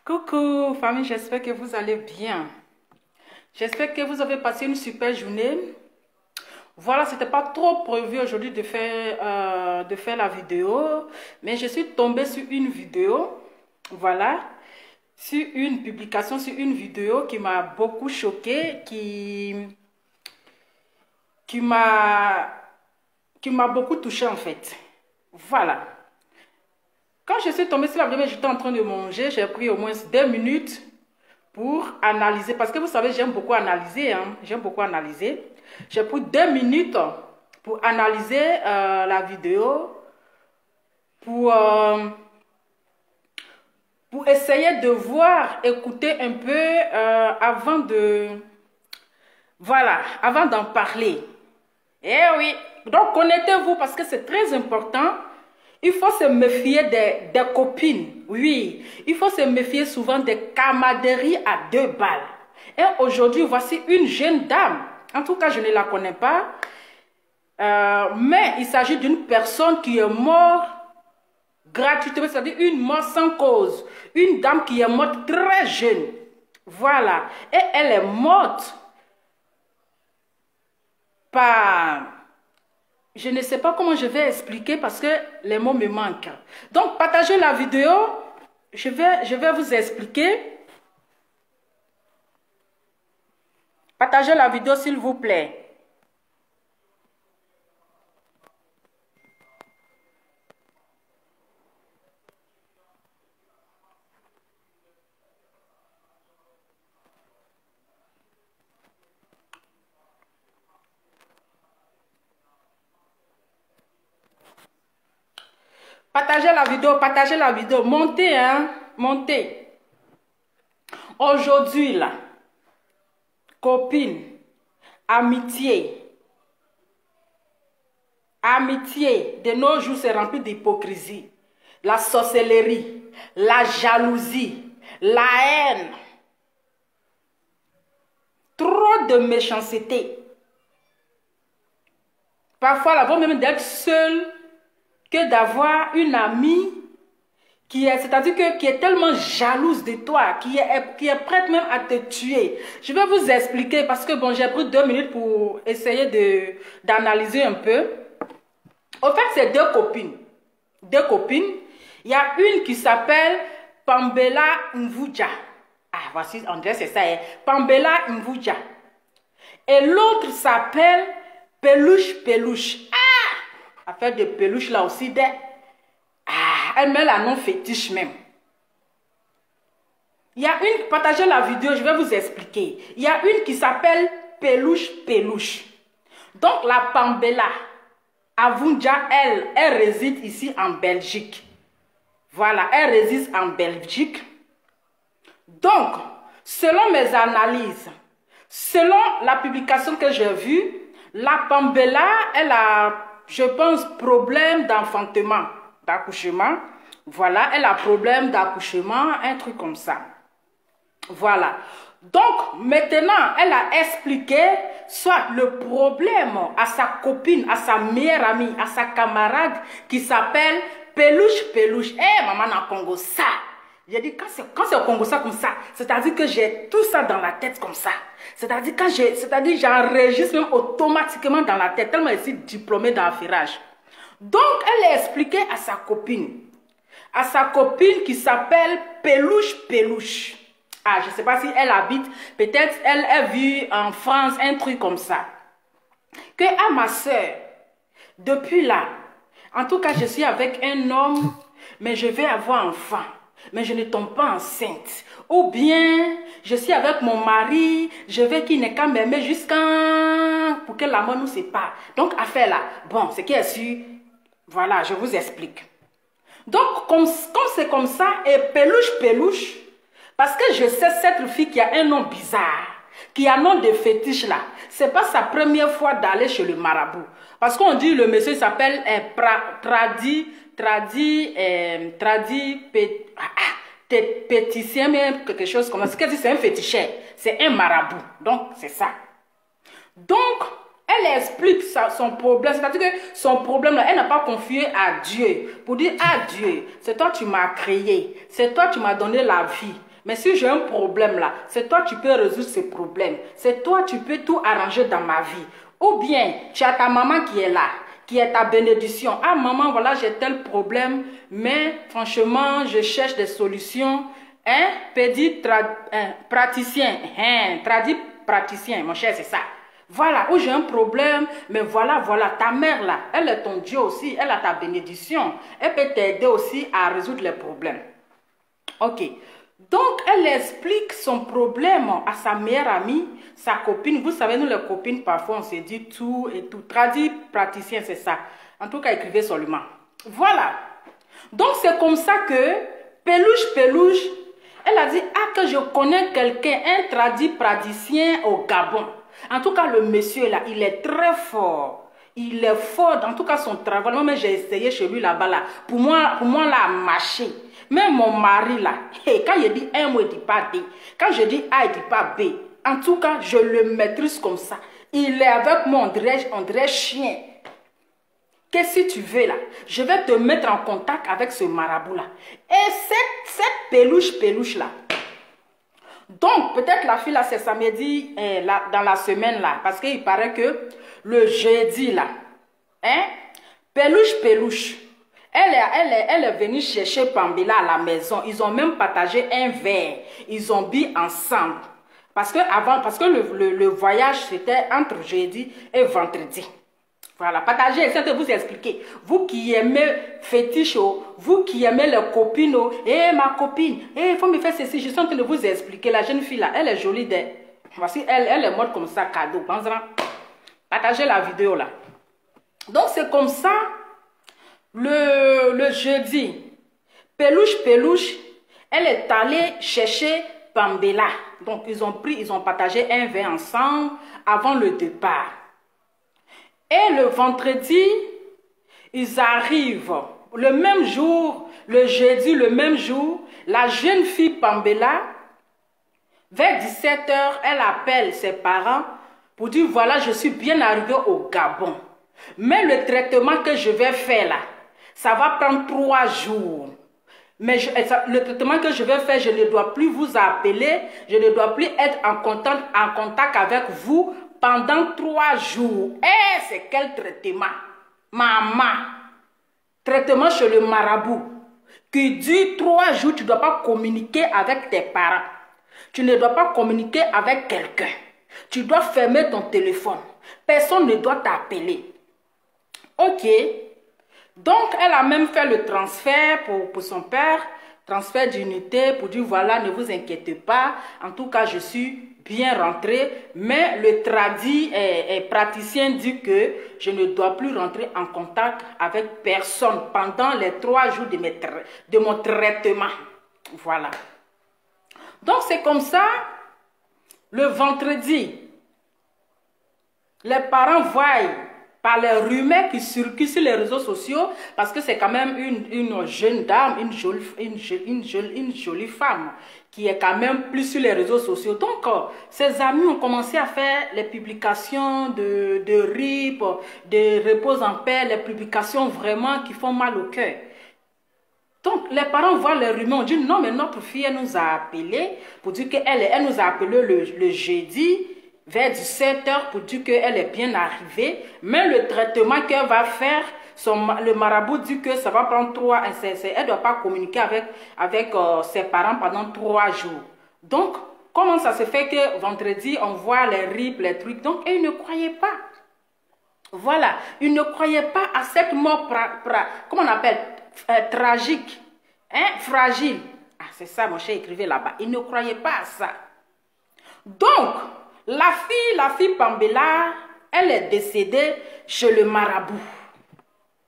Coucou famille, j'espère que vous allez bien. J'espère que vous avez passé une super journée. Voilà, c'était pas trop prévu aujourd'hui de faire la vidéo, mais je suis tombée sur une vidéo, voilà, sur une publication, sur une vidéo qui m'a beaucoup choquée, qui m'a beaucoup touchée en fait. Voilà. Quand je suis tombée sur la vidéo, j'étais en train de manger, j'ai pris au moins 2 minutes pour analyser, parce que vous savez, j'aime beaucoup analyser, hein, j'aime beaucoup analyser. J'ai pris 2 minutes pour analyser la vidéo, pour essayer de voir, écouter un peu avant d'en parler. Eh oui, donc connectez-vous parce que c'est très important. Il faut se méfier des copines, oui. Il faut se méfier souvent des camaraderies à 2 balles. Et aujourd'hui, voici une jeune dame. En tout cas, je ne la connais pas. Mais il s'agit d'une personne qui est morte gratuitement, c'est-à-dire une mort sans cause. Une dame qui est morte très jeune. Voilà. Et elle est morte par... Je ne sais pas comment je vais expliquer parce que les mots me manquent. Donc, partagez la vidéo. Je vais vous expliquer. Partagez la vidéo, s'il vous plaît. Partagez la vidéo. Montez, hein, montez. Aujourd'hui, là, copine, amitié, de nos jours, c'est rempli d'hypocrisie. La sorcellerie, la jalousie, la haine. Trop de méchanceté. Parfois, là, vaut même d'être seul que d'avoir une amie qui est, c'est-à-dire qui est tellement jalouse de toi, qui est prête même à te tuer. Je vais vous expliquer parce que bon, j'ai pris 2 minutes pour essayer d'analyser un peu. En fait, c'est 2 copines. 2 copines. Il y a une qui s'appelle Pambela Mvudja. Ah, voici, on dirait c'est ça, hein? Pambela Mvudja. Et l'autre s'appelle Peluche. Ah! Affaire de peluche là aussi, elle met la nom fétiche même. Il y a une, partagez la vidéo, je vais vous expliquer. Il y a une qui s'appelle Peluche. Donc la Pambela Avunja, elle réside ici en Belgique. Voilà, elle réside en Belgique. Donc, selon mes analyses, selon la publication que j'ai vue, la Pambela, elle a, je pense, problème d'enfantement, d'accouchement. Voilà, elle a problème d'accouchement, un truc comme ça. Voilà. Donc, maintenant, elle a expliqué soit le problème à sa copine, à sa meilleure amie, à sa camarade qui s'appelle Peluche. Eh, maman, en Congo, ça. J'ai dit, quand c'est au Congo ça comme ça, c'est-à-dire que j'ai tout ça dans la tête comme ça. C'est-à-dire j'enregistre même automatiquement dans la tête, tellement je suis diplômée d'affairage. Donc, elle a expliqué à sa copine qui s'appelle Peluche. Ah, je ne sais pas si elle habite, peut-être elle vit en France, un truc comme ça. Que à ma soeur, depuis là, en tout cas, je suis avec un homme, mais je vais avoir enfant. Mais je ne tombe pas enceinte. Ou bien, je suis avec mon mari, je veux qu'il n'ait qu'à m'aimer pour que la mort nous sépare. Donc, affaire là, bon, ce qui est sûr, voilà, je vous explique. Donc, comme c'est comme ça, et Peluche, parce que je sais cette fille qui a un nom bizarre, qui a un nom de fétiche là, c'est pas sa première fois d'aller chez le marabout. Parce qu'on dit le monsieur s'appelle péticien, mais quelque chose comme ça. Ce qu'elle dit, c'est un féticheur, c'est un marabout. Donc, c'est ça. Donc, elle explique son problème, c'est-à-dire que son problème, là, elle n'a pas confié à Dieu. Pour dire, ah Dieu, c'est toi qui m'as créé, c'est toi qui m'as donné la vie. Mais si j'ai un problème là, c'est toi qui peux résoudre ce problème. C'est toi qui peux tout arranger dans ma vie. Ou bien, tu as ta maman qui est là, qui est ta bénédiction. Ah maman, voilà, j'ai tel problème, mais franchement, je cherche des solutions. Hein? Praticien. Hein? Traduit praticien, mon cher, c'est ça. Voilà, où j'ai un problème, mais voilà, ta mère là, elle est ton Dieu aussi, elle a ta bénédiction. Elle peut t'aider aussi à résoudre les problèmes. Ok. Donc, elle explique son problème à sa meilleure amie, sa copine. Vous savez, nous les copines, parfois, on se dit tout et tout. Traduit praticien, c'est ça. En tout cas, écrivez seulement. Voilà. Donc, c'est comme ça que Pelouche, elle a dit, ah, que je connais quelqu'un, un traduit praticien au Gabon. En tout cas, le monsieur là, il est très fort. Il est fort, en tout cas, son travail. Moi, j'ai essayé chez lui là-bas, là. Pour moi, là, marcher. Même mon mari là, quand il dit un mot, il ne dit pas D. Quand je dis A, il ne dit pas B. En tout cas, je le maîtrise comme ça. Il est avec moi, on dirait chien. Qu'est-ce que tu veux là? Je vais te mettre en contact avec ce marabout là. Et cette pelouche là. Donc, peut-être la fille là, c'est samedi dans la semaine là. Parce qu'il paraît que le jeudi là, hein, pelouche. Elle est venue chercher Pambela à la maison. Ils ont même partagé un verre. Ils ont bu ensemble. Parce que le voyage, c'était entre jeudi et vendredi. Voilà, partagez, essayez de vous expliquer. Vous qui aimez fétiche, vous qui aimez les copines, ma copine, il faut me faire ceci. Je suis en train de vous expliquer. La jeune fille là, elle est jolie. Voici, elle est morte comme ça, cadeau. Partagez la vidéo là. Donc, c'est comme ça. Le jeudi, Pelouche, elle est allée chercher Pambela. Donc, ils ont partagé un verre ensemble avant le départ. Et le vendredi, ils arrivent. Le même jour, le jeudi, le même jour, la jeune fille Pambela, vers 17 h, elle appelle ses parents pour dire, voilà, je suis bien arrivée au Gabon. Mais le traitement que je vais faire là, ça va prendre 3 jours. Mais le traitement que je vais faire, je ne dois plus vous appeler. Je ne dois plus être en contact avec vous pendant 3 jours. Et c'est quel traitement? Maman. Traitement chez le marabout. Qui dit 3 jours, tu ne dois pas communiquer avec tes parents. Tu ne dois pas communiquer avec quelqu'un. Tu dois fermer ton téléphone. Personne ne doit t'appeler. Ok. Donc, elle a même fait le transfert pour son père, transfert d'unité pour dire, voilà, ne vous inquiétez pas. En tout cas, je suis bien rentrée. Mais le traduit praticien dit que je ne dois plus rentrer en contact avec personne pendant les 3 jours de mon traitement. Voilà. Donc, c'est comme ça, le vendredi, les parents voient par les rumeurs qui circulent sur les réseaux sociaux, parce que c'est quand même une jeune dame, une jolie femme, qui est quand même plus sur les réseaux sociaux. Donc, ses amis ont commencé à faire les publications de RIP, de repose en paix, les publications vraiment qui font mal au cœur. Donc, les parents voient les rumeurs, on dit, non, mais notre fille, elle nous a appelé pour dire qu'elle nous a appelé le jeudi, vers 17 h pour dire qu'elle est bien arrivée. Mais le traitement qu'elle va faire, le marabout dit que ça va prendre 3 jours. Elle ne doit pas communiquer avec ses parents pendant 3 jours. Donc, comment ça se fait que vendredi, on voit les RIP, les trucs. Donc, ils ne croyaient pas. Voilà. Ils ne croyaient pas à cette mort, comment on appelle, tragique, hein, fragile. Ah, c'est ça, mon cher, écrivait là-bas. Ils ne croyaient pas à ça. Donc, la fille Pambela, elle est décédée chez le marabout.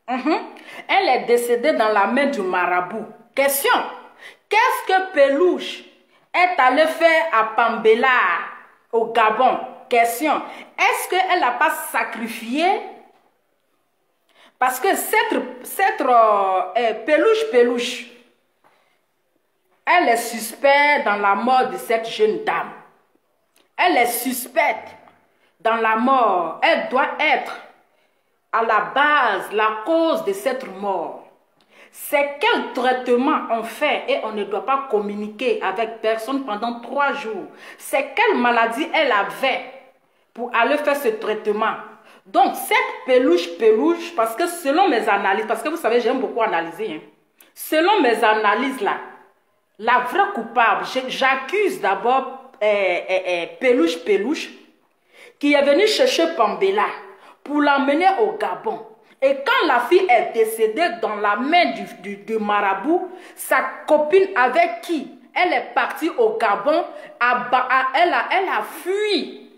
Elle est décédée dans la main du marabout. Question, qu'est-ce que Pelouche est allée faire à Pambela au Gabon? Question, est-ce qu'elle n'a pas sacrifié? Parce que cette Pelouche, elle est suspecte dans la mort de cette jeune dame. Elle est suspecte dans la mort. Elle doit être à la base, la cause de cette mort. c'est quel traitement on fait et on ne doit pas communiquer avec personne pendant 3 jours. C'est quelle maladie elle avait pour aller faire ce traitement. Donc, cette peluche, parce que selon mes analyses, parce que vous savez, j'aime beaucoup analyser, hein, selon mes analyses là, la vraie coupable, j'accuse d'abord peluche, qui est venue chercher Pambela pour l'emmener au Gabon. Et quand la fille est décédée dans la main du marabout, sa copine avec qui elle est partie au Gabon, elle a fui.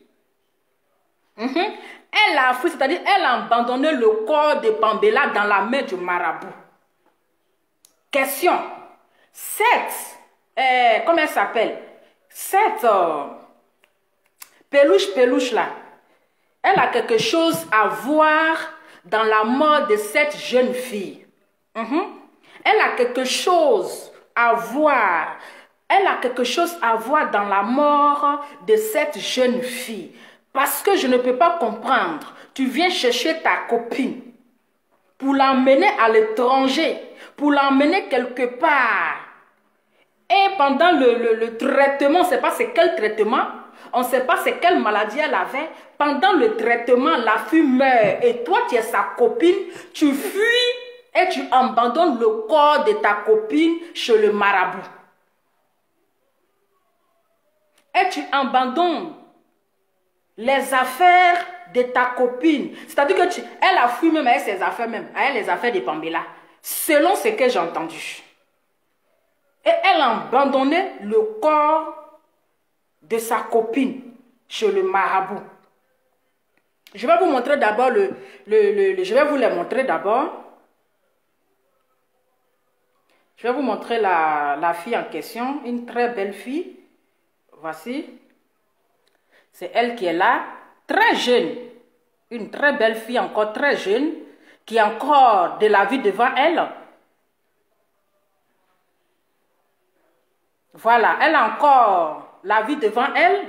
Elle a fui, c'est-à-dire elle a abandonné le corps de Pambela dans la main du marabout. Question. Comment elle s'appelle? Cette peluche là, elle a quelque chose à voir dans la mort de cette jeune fille. Elle a quelque chose à voir. Elle a quelque chose à voir dans la mort de cette jeune fille. Parce que je ne peux pas comprendre. Tu viens chercher ta copine pour l'emmener à l'étranger, pour l'emmener quelque part. Et pendant le traitement, on ne sait pas c'est quel traitement, on ne sait pas c'est quelle maladie elle avait. Pendant le traitement, la fille meurt. Et toi, tu es sa copine, tu fuis et tu abandonnes le corps de ta copine chez le marabout. Et tu abandonnes les affaires de ta copine. C'est-à-dire que elle a fui même avec ses affaires même, avec les affaires de Pambela. Selon ce que j'ai entendu. Et elle a abandonné le corps de sa copine chez le marabout. Je vais vous montrer d'abord je vais vous les montrer d'abord. Je vais vous montrer la fille en question, une très belle fille. Voici. C'est elle qui est là, très jeune. Une très belle fille, encore très jeune, qui a encore de la vie devant elle. Voilà, elle a encore la vie devant elle.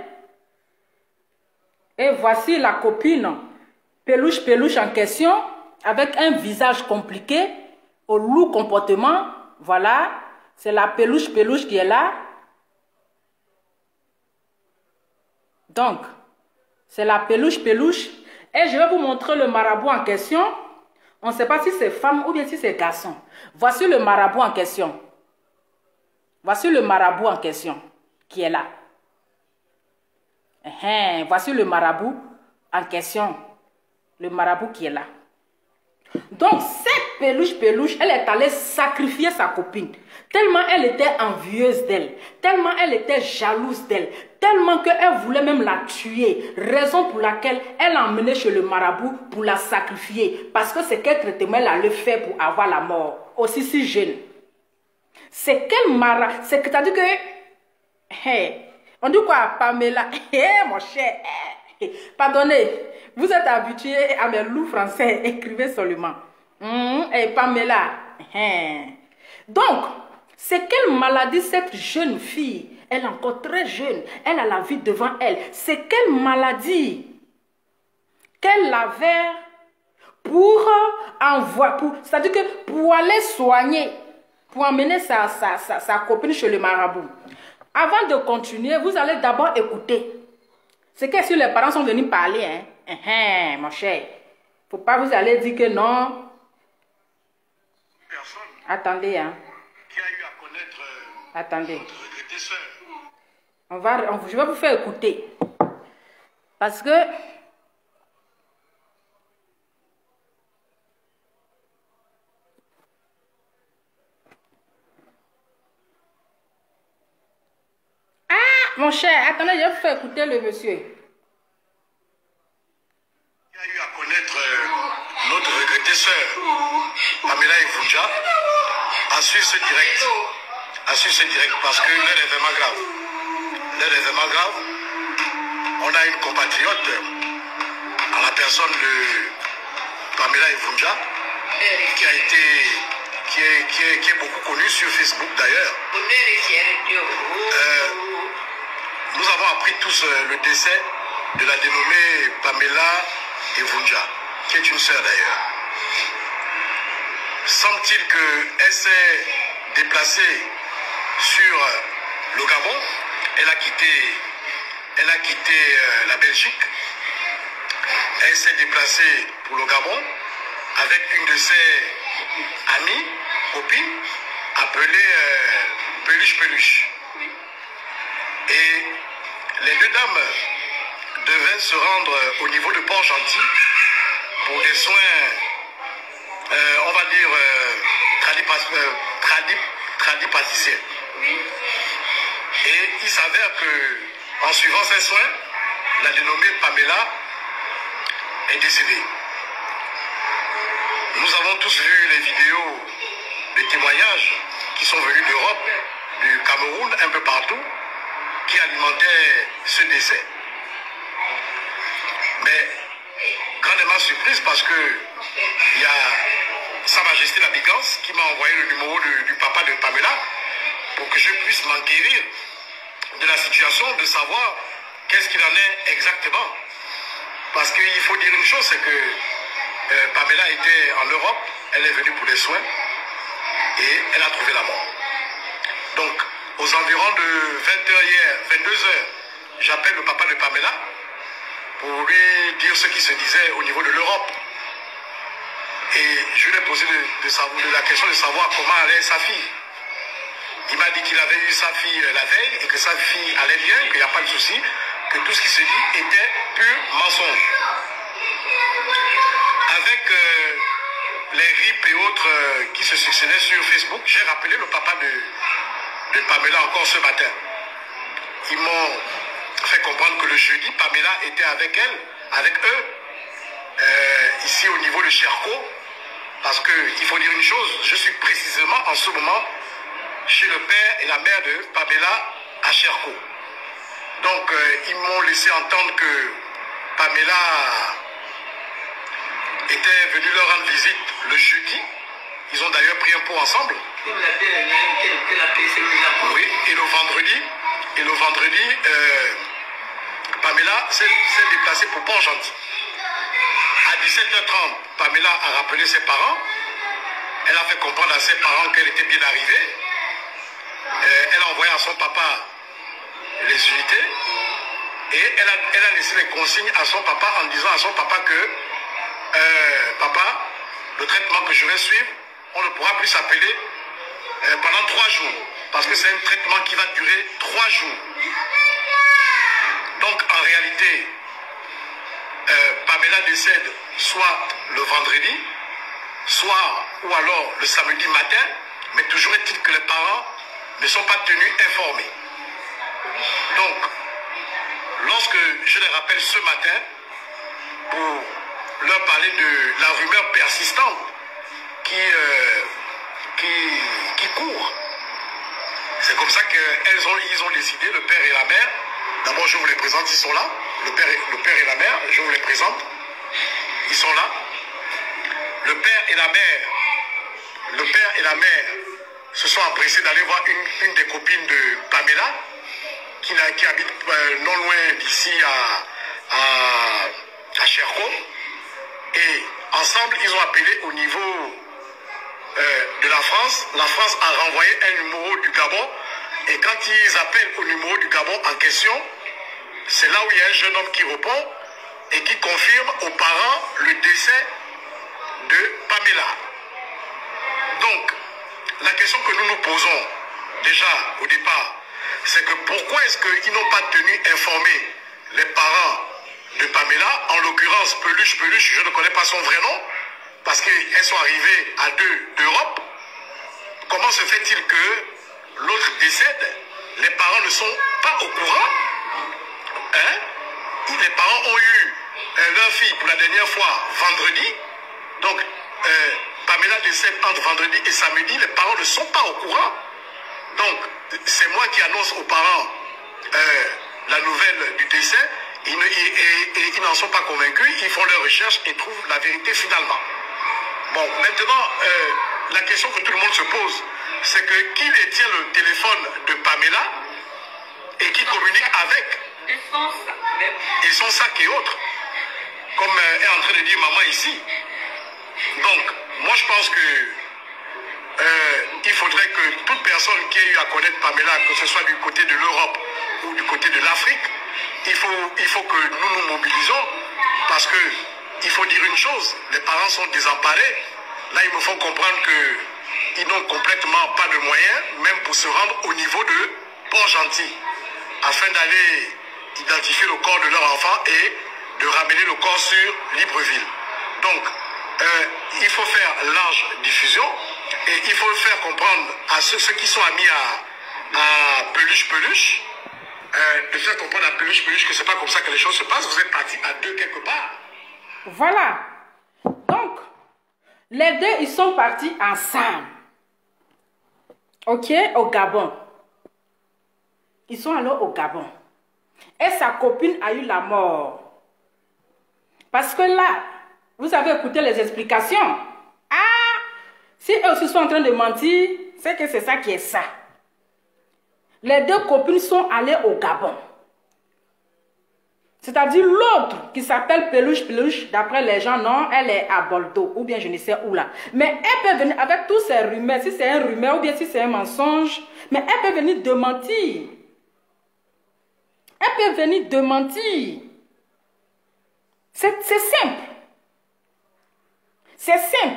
Et voici la copine peluche en question, avec un visage compliqué, au lourd comportement. Voilà, c'est la peluche qui est là. Donc, c'est la peluche. Et je vais vous montrer le marabout en question. On ne sait pas si c'est femme ou bien si c'est garçon. Voici le marabout en question. Voici le marabout en question qui est là. Voici le marabout en question. Le marabout qui est là. Donc, cette peluche, elle est allée sacrifier sa copine. Tellement elle était envieuse d'elle. Tellement elle était jalouse d'elle. Tellement qu'elle voulait même la tuer. Raison pour laquelle elle l'a emmenée chez le marabout pour la sacrifier. Parce que c'est quel traitement elle allait faire pour avoir la mort. Aussi si jeune. C'est quel marabout. C'est-à-dire que... on dit quoi, Pamela? Mon cher. Pardonnez. Vous êtes habitué à mes loups français. Écrivez seulement. Pamela. Donc, c'est quelle maladie cette jeune fille? Elle est encore très jeune. Elle a la vie devant elle. C'est quelle maladie qu'elle avait pour envoyer, c'est-à-dire que pour aller soigner, pour emmener sa copine chez le marabout. Avant de continuer, vous allez d'abord écouter. C'est que si les parents sont venus parler, mon cher, faut pas vous aller dire que non. Personne attendez, qui a eu à connaître attendez. notre regrettée sœur. Je vais vous faire écouter. Parce que mon cher, attendez, je vais vous faire écouter le monsieur. Qui a eu à connaître notre regrettée sœur, Pamela Ivunja, à suivre ce direct. À suivre ce direct parce que l'heure est vraiment grave. L'heure est vraiment grave. On a une compatriote à la personne de Pamela Ivunja qui a été, qui est beaucoup connue sur Facebook d'ailleurs. Nous avons appris tous le décès de la dénommée Pamela Ivunja, qui est une sœur d'ailleurs. semble-t-il qu'elle s'est déplacée sur le Gabon. Elle a quitté la Belgique. Elle s'est déplacée pour le Gabon avec une de ses amies, copines, appelée Peluche Peluche. Et les deux dames devaient se rendre au niveau de Port-Gentil pour des soins, on va dire, tradipraticiens. Et il s'avère que, en suivant ces soins, la dénommée Pamela est décédée. Nous avons tous vu les vidéos, les témoignages qui sont venus d'Europe, du Cameroun, un peu partout, qui alimentaient ce décès. Mais grandement surprise parce que il y a Sa Majesté la Bigance qui m'a envoyé le numéro du papa de Pamela pour que je puisse m'enquérir de la situation, de savoir qu'est-ce qu'il en est exactement. Parce qu'il faut dire une chose, c'est que Pamela était en Europe, elle est venue pour des soins et elle a trouvé la mort. Donc, aux environs de 20h hier, 22h, j'appelle le papa de Pamela pour lui dire ce qui se disait au niveau de l'Europe. Et je lui ai posé la question de savoir comment allait sa fille. Il m'a dit qu'il avait eu sa fille la veille et que sa fille allait bien, qu'il n'y a pas de souci, que tout ce qui se dit était pur mensonge. Avec les RIP et autres qui se succédaient sur Facebook, j'ai rappelé le papa de Pamela encore ce matin. Ils m'ont fait comprendre que le jeudi, Pamela était avec eux, ici au niveau de Cherko, parce qu'il faut dire une chose, je suis précisément en ce moment chez le père et la mère de Pamela à Cherko. Donc ils m'ont laissé entendre que Pamela était venue leur rendre visite le jeudi. Ils ont d'ailleurs pris un pot ensemble. Oui, et le vendredi, Pamela s'est déplacée pour Port-Gentil. À 17h30, Pamela a rappelé ses parents. Elle a fait comprendre à ses parents qu'elle était bien arrivée. Elle a envoyé à son papa les unités. Et elle a laissé les consignes à son papa en disant à son papa que papa, le traitement que je vais suivre, on ne pourra plus s'appeler pendant 3 jours. Parce que c'est un traitement qui va durer 3 jours. Donc en réalité, Pamela décède soit le vendredi, soit ou alors le samedi matin, mais toujours est-il que les parents ne sont pas tenus informés. Donc, lorsque je les rappelle ce matin, pour leur parler de la rumeur persistante qui court, c'est comme ça qu'ils ont décidé, le père et la mère. D'abord, je vous les présente, ils sont là. Le père et la mère, je vous les présente. Ils sont là. Le père et la mère se sont empressés d'aller voir une des copines de Pamela, qui habite non loin d'ici à Cherko. Et ensemble, ils ont appelé au niveau de la France. La France a renvoyé un numéro du Gabon. Et quand ils appellent au numéro du Gabon en question, c'est là où il y a un jeune homme qui répond et qui confirme aux parents le décès de Pamela. Donc, la question que nous nous posons déjà au départ, c'est que pourquoi est-ce qu'ils n'ont pas tenu informés les parents de Pamela, en l'occurrence Peluche, je ne connais pas son vrai nom, parce qu'elles sont arrivées à 2 d'Europe. Comment se fait-il que l'autre décède, les parents ne sont pas au courant? Les parents ont eu leur fille pour la dernière fois vendredi. Donc, Pamela décède entre vendredi et samedi. Les parents ne sont pas au courant. Donc, c'est moi qui annonce aux parents la nouvelle du décès. Et ils n'en sont pas convaincus. Ils font leurs recherches et trouvent la vérité finalement. Bon, maintenant, la question que tout le monde se pose, c'est que qui détient le téléphone de Pamela et qui communique avec? Et son sac et autres, comme est en train de dire maman ici. Donc, moi je pense que il faudrait que toute personne qui ait eu à connaître Pamela, que ce soit du côté de l'Europe ou du côté de l'Afrique, il faut que nous nous mobilisons, parce que il faut dire une chose, les parents sont désemparés. Là, il me faut comprendre qu'ils n'ont complètement pas de moyens, même pour se rendre au niveau de Port-Gentil, afin d'aller identifier le corps de leur enfant et de ramener le corps sur Libreville. Donc, il faut faire large diffusion et il faut faire comprendre à ceux qui sont amis à Peluche, de faire comprendre à Peluche que c'est pas comme ça que les choses se passent. Vous êtes partis à deux quelque part. Voilà. Donc, les deux, ils sont partis ensemble. Ok, au Gabon. Ils sont allés au Gabon. Et sa copine a eu la mort. Parce que là, vous avez écouté les explications. Ah, si eux aussi sont en train de mentir, c'est que c'est ça qui est ça. Les deux copines sont allées au Gabon. C'est-à-dire l'autre qui s'appelle Peluche, d'après les gens, non, elle est à Bordeaux, ou bien je ne sais où là. Mais elle peut venir avec tous ces rumeurs, si c'est un rumeur ou bien si c'est un mensonge, mais elle peut venir démentir. Elle peut venir démentir. C'est simple. C'est simple.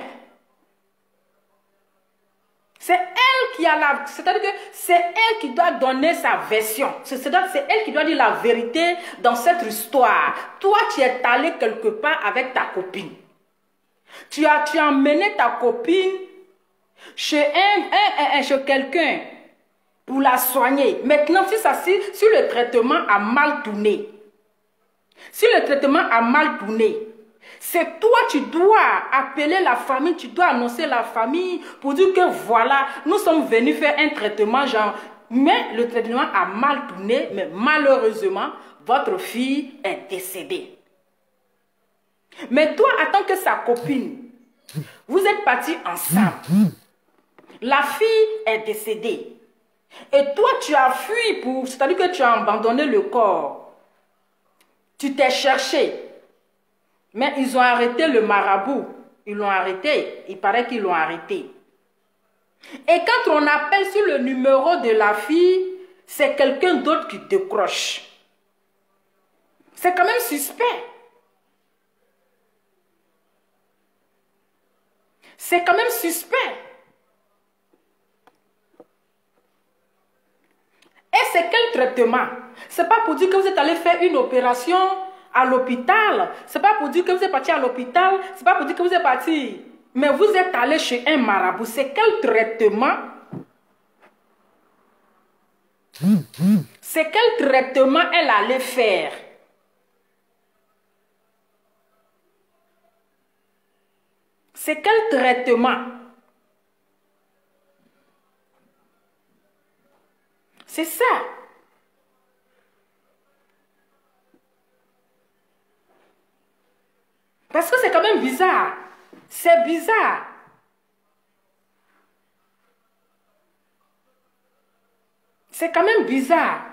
C'est elle qui a la... C'est-à-dire que c'est elle qui doit donner sa version. C'est elle qui doit dire la vérité dans cette histoire. Toi, tu es allé quelque part avec ta copine. Tu as emmené ta copine chez chez quelqu'un pour la soigner. Maintenant, si le traitement a mal tourné, c'est toi, tu dois appeler la famille, tu dois annoncer la famille pour dire que voilà, nous sommes venus faire un traitement, genre, mais le traitement a mal tourné, mais malheureusement, votre fille est décédée. Mais toi, en tant que sa copine, vous êtes partis ensemble. La fille est décédée. Et toi, tu as fui c'est-à-dire que tu as abandonné le corps. Tu t'es cherché. Mais ils ont arrêté le marabout. Ils l'ont arrêté. Il paraît qu'ils l'ont arrêté. Et quand on appelle sur le numéro de la fille, c'est quelqu'un d'autre qui décroche. C'est quand même suspect. C'est quand même suspect. Et c'est quel traitement? C'est pas pour dire que vous êtes allé faire une opération à l'hôpital. C'est pas pour dire que vous êtes parti à l'hôpital. C'est pas pour dire que vous êtes parti. Mais vous êtes allé chez un marabout. C'est quel traitement? C'est quel traitement elle allait faire? C'est quel traitement? C'est ça. Parce que c'est quand même bizarre. C'est bizarre. C'est quand même bizarre.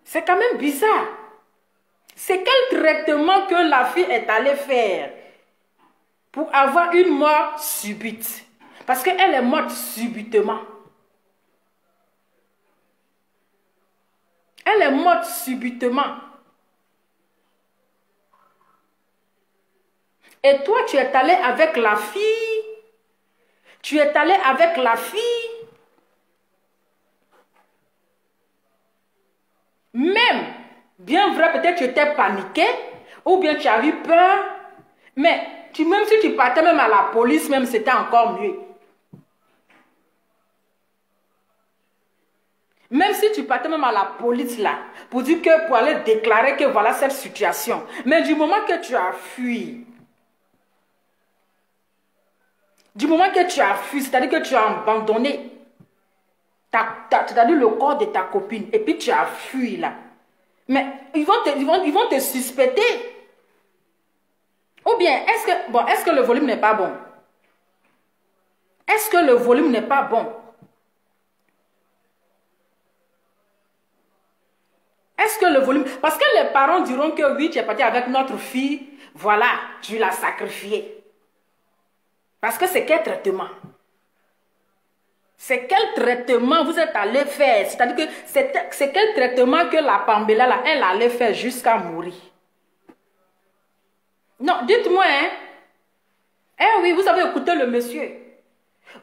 C'est quand même bizarre. C'est quel traitement que la fille est allée faire pour avoir une mort subite? Parce qu'elle est morte subitement. Elle est morte subitement. Et toi, tu es allé avec la fille. Tu es allé avec la fille. Même, bien vrai, peut-être tu étais paniqué. Ou bien tu as eu peur. Mais même si tu partais même à la police, même c'était encore mieux. Même si tu partais même à la police là, pour dire que, pour aller déclarer que voilà cette situation. Mais du moment que tu as fui, c'est-à-dire que tu as abandonné, c'est-à-dire le corps de ta copine, et puis tu as fui là. Mais ils vont te suspecter. Ou bien, est-ce que le volume n'est pas bon? Est-ce que le volume n'est pas bon? Est-ce que le volume... Parce que les parents diront que oui, tu es parti avec notre fille. Voilà, tu l'as sacrifié. Parce que c'est quel traitement? C'est quel traitement vous êtes allé faire? C'est-à-dire que c'est quel traitement que la Pambela, là, elle allait faire jusqu'à mourir? Non, dites-moi, hein? Eh oui, vous avez écouté le monsieur.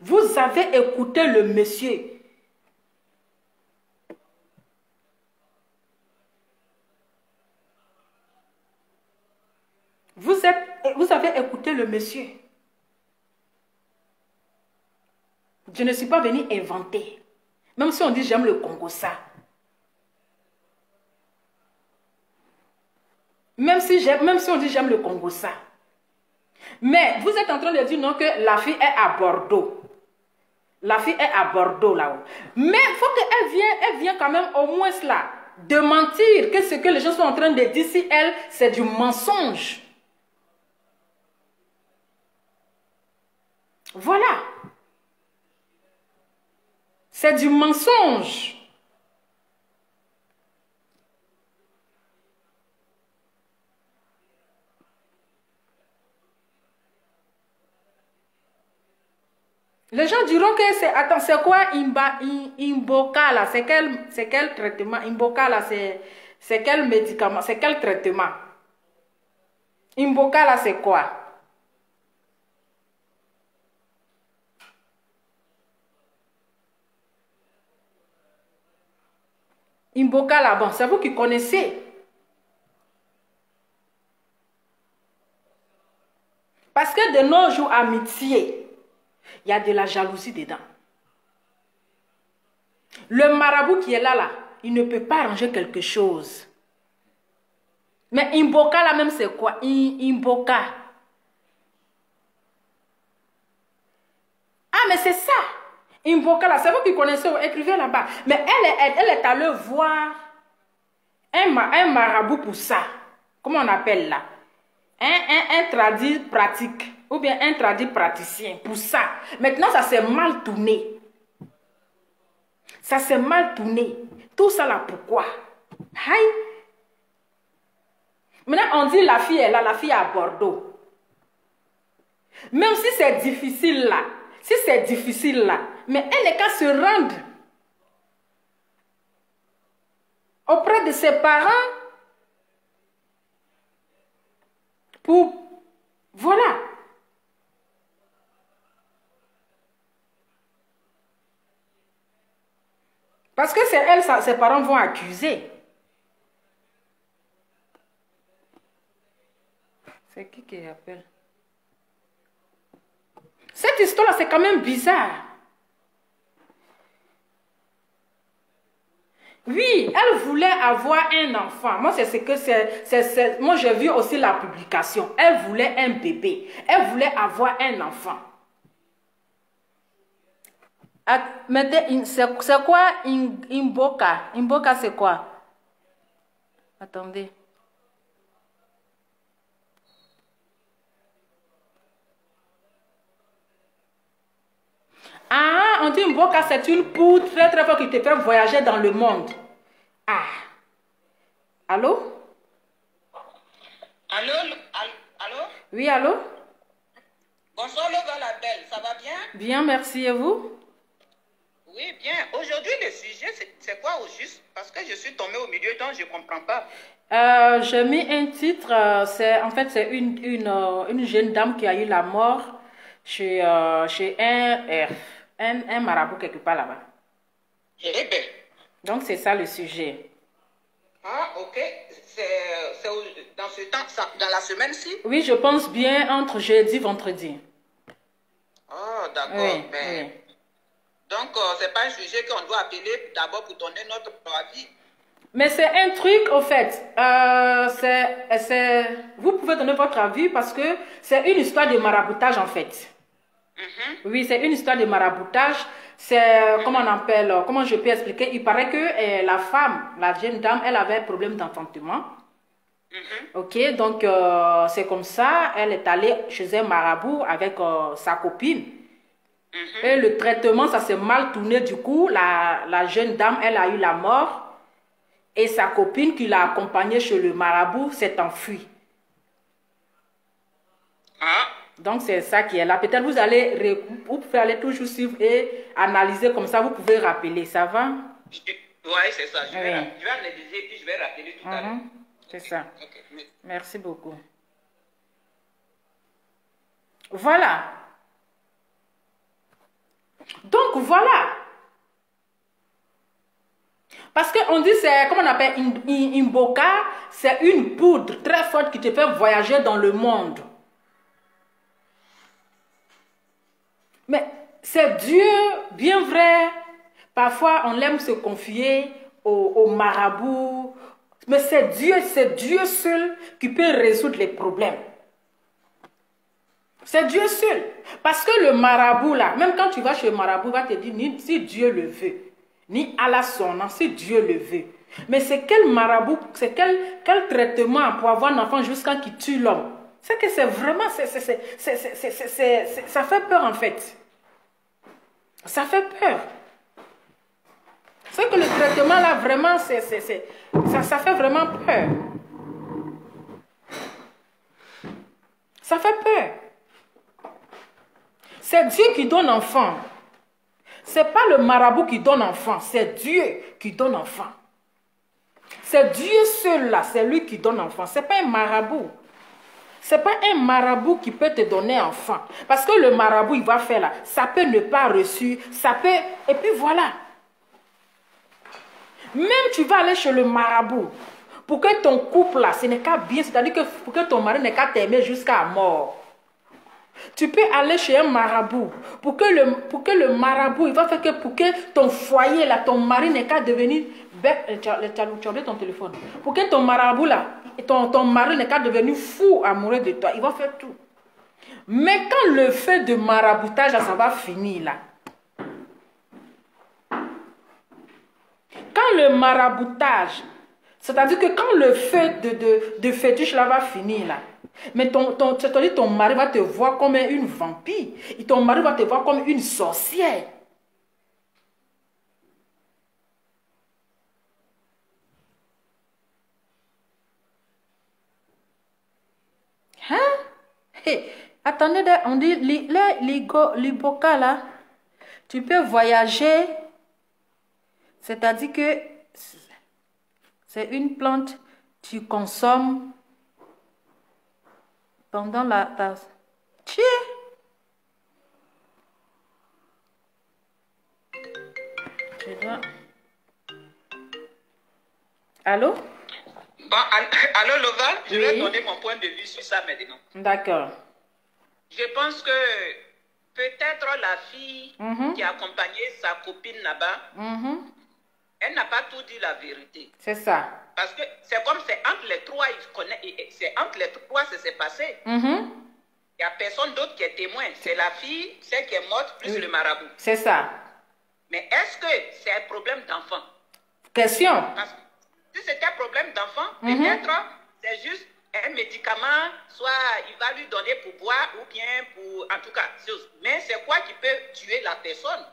Vous avez écouté le monsieur. Vous avez écouté le monsieur. Je ne suis pas venue inventer. Même si on dit j'aime le Congo ça. Même si on dit j'aime le Congo ça. Mais vous êtes en train de dire non que la fille est à Bordeaux. La fille est à Bordeaux là-haut. Mais il faut qu'elle vienne quand même au moins là. De mentir que ce que les gens sont en train de dire si elle, c'est du mensonge. Voilà. C'est du mensonge. Les gens diront que c'est... Attends, c'est quoi Imboka là? C'est quel traitement? Imboka là, c'est quel médicament? C'est quel traitement? Imboka là, c'est quoi? Imboka là, bon, c'est vous qui connaissez. Parce que de nos jours, amitié, il y a de la jalousie dedans. Le marabout qui est là, il ne peut pas arranger quelque chose. Mais Imboka là même, c'est quoi? Imboka. Ah, mais c'est ça. Imboka là, c'est vous qui connaissez, écrivez là-bas. Mais elle est allée voir un marabout pour ça. Comment on appelle là? Un tradit pratique. Ou bien un tradit praticien pour ça. Maintenant, ça s'est mal tourné. Ça s'est mal tourné. Tout ça là, pourquoi? Aïe. Maintenant, on dit la fille est là, la fille est à Bordeaux. Même si c'est difficile là, mais elle n'est qu'à se rendre auprès de ses parents pour... Voilà. Parce que c'est elle, ses parents vont accuser. C'est qui appelle? Cette histoire-là, c'est quand même bizarre. Oui, elle voulait avoir un enfant. Moi, c'est ce que c'est. Moi, j'ai vu aussi la publication. Elle voulait un bébé. Elle voulait avoir un enfant. C'est quoi Imboka? Imboka, c'est quoi? Attendez. Ah, on dit Imboka, c'est une poudre très très forte qui te fait voyager dans le monde. Ah. Allô? Allô? Allô? Oui, allô? Bonsoir, Lova la belle, ça va bien? Bien, merci. Et vous? Oui, bien. Aujourd'hui, le sujet, c'est quoi au juste? Parce que je suis tombée au milieu, donc je ne comprends pas. J'ai mis un titre. En fait, c'est une jeune dame qui a eu la mort chez un marabout quelque part là-bas. Eh bien. Donc, c'est ça le sujet. Ah, ok. C'est dans ce temps, dans la semaine-ci? Oui, je pense bien entre jeudi et vendredi. Oh, d'accord. Oui, Ben, oui. donc, c'est pas un sujet qu'on doit appeler d'abord pour donner notre avis. Mais c'est un truc, au fait. Vous pouvez donner votre avis parce que c'est une histoire de maraboutage, en fait. Oui, c'est une histoire de maraboutage. C'est, comment on appelle, comment je peux expliquer? Il paraît que la femme, la jeune dame, elle avait un problème d'enfantement. Ok, donc c'est comme ça, elle est allée chez un marabout avec sa copine. Et le traitement, ça s'est mal tourné. Du coup, la jeune dame, elle a eu la mort. Et sa copine qui l'a accompagnée chez le marabout s'est enfuie. Ah. Donc, c'est ça qui est là. Peut-être vous pouvez aller toujours suivre et analyser comme ça, vous pouvez rappeler. Ça va? Oui, c'est ça. Je vais analyser et puis je vais rappeler tout à l'heure. C'est ça. Okay. Merci beaucoup. Voilà. Donc, voilà. Parce qu'on dit, c'est, comme on appelle, Imboka, c'est une poudre très forte qui te fait voyager dans le monde. Mais c'est Dieu, bien vrai. Parfois, on aime se confier au marabout. Mais c'est Dieu seul qui peut résoudre les problèmes. C'est Dieu seul. Parce que le marabout, là, même quand tu vas chez le marabout, il va te dire, ni si Dieu le veut, ni Allah son nom, si Dieu le veut. Mais c'est quel marabout, c'est quel traitement pour avoir un enfant jusqu'à qui tue l'homme. C'est que c'est vraiment, ça fait peur en fait. Ça fait peur. C'est que le traitement là, vraiment, ça fait vraiment peur. Ça fait peur. C'est Dieu qui donne enfant. Ce n'est pas le marabout qui donne enfant, c'est Dieu qui donne enfant. C'est Dieu seul là, c'est lui qui donne enfant. Ce n'est pas un marabout. Ce n'est pas un marabout qui peut te donner enfant. Parce que le marabout, il va faire là, ça peut ne pas reçu, ça peut... Et puis voilà. Même tu vas aller chez le marabout, pour que ton couple là, ce n'est qu'à bien, c'est-à-dire que pour que ton mari n'est qu'à t'aimer jusqu'à mort. Tu peux aller chez un marabout pour que le marabout, il va faire que pour que ton foyer, là, ton mari n'est qu'à devenir bête. Tu as oublié ton téléphone. Pour que ton marabout, là, ton mari n'est qu'à devenir fou amoureux de toi. Il va faire tout. Mais quand le fait de maraboutage, là, ça va finir, là. Quand le maraboutage, c'est-à-dire que quand le fait de fétiche, là, va finir, là. Mais ton mari va te voir comme une vampire. Et ton mari va te voir comme une sorcière. Hein? Hey, attendez, on dit, l'iboka là, tu peux voyager. C'est-à-dire que c'est une plante, tu consommes pendant la tasse. Tiens. Tu dois... Allô? Bon, allô Lova, je Oui. vais donner mon point de vue sur ça maintenant. D'accord. Je pense que peut-être la fille qui accompagnait sa copine là-bas, elle n'a pas tout dit la vérité. C'est ça. Parce que c'est comme c'est entre les trois, c'est entre les trois que ça s'est passé. Il n'y a personne d'autre qui est témoin. C'est la fille, celle qui est morte, plus le marabout. C'est ça. Mais est-ce que c'est un problème d'enfant? Question. Parce que si c'était un problème d'enfant, peut-être c'est juste un médicament, soit il va lui donner pour boire ou bien pour, en tout cas, mais c'est quoi qui peut tuer la personne?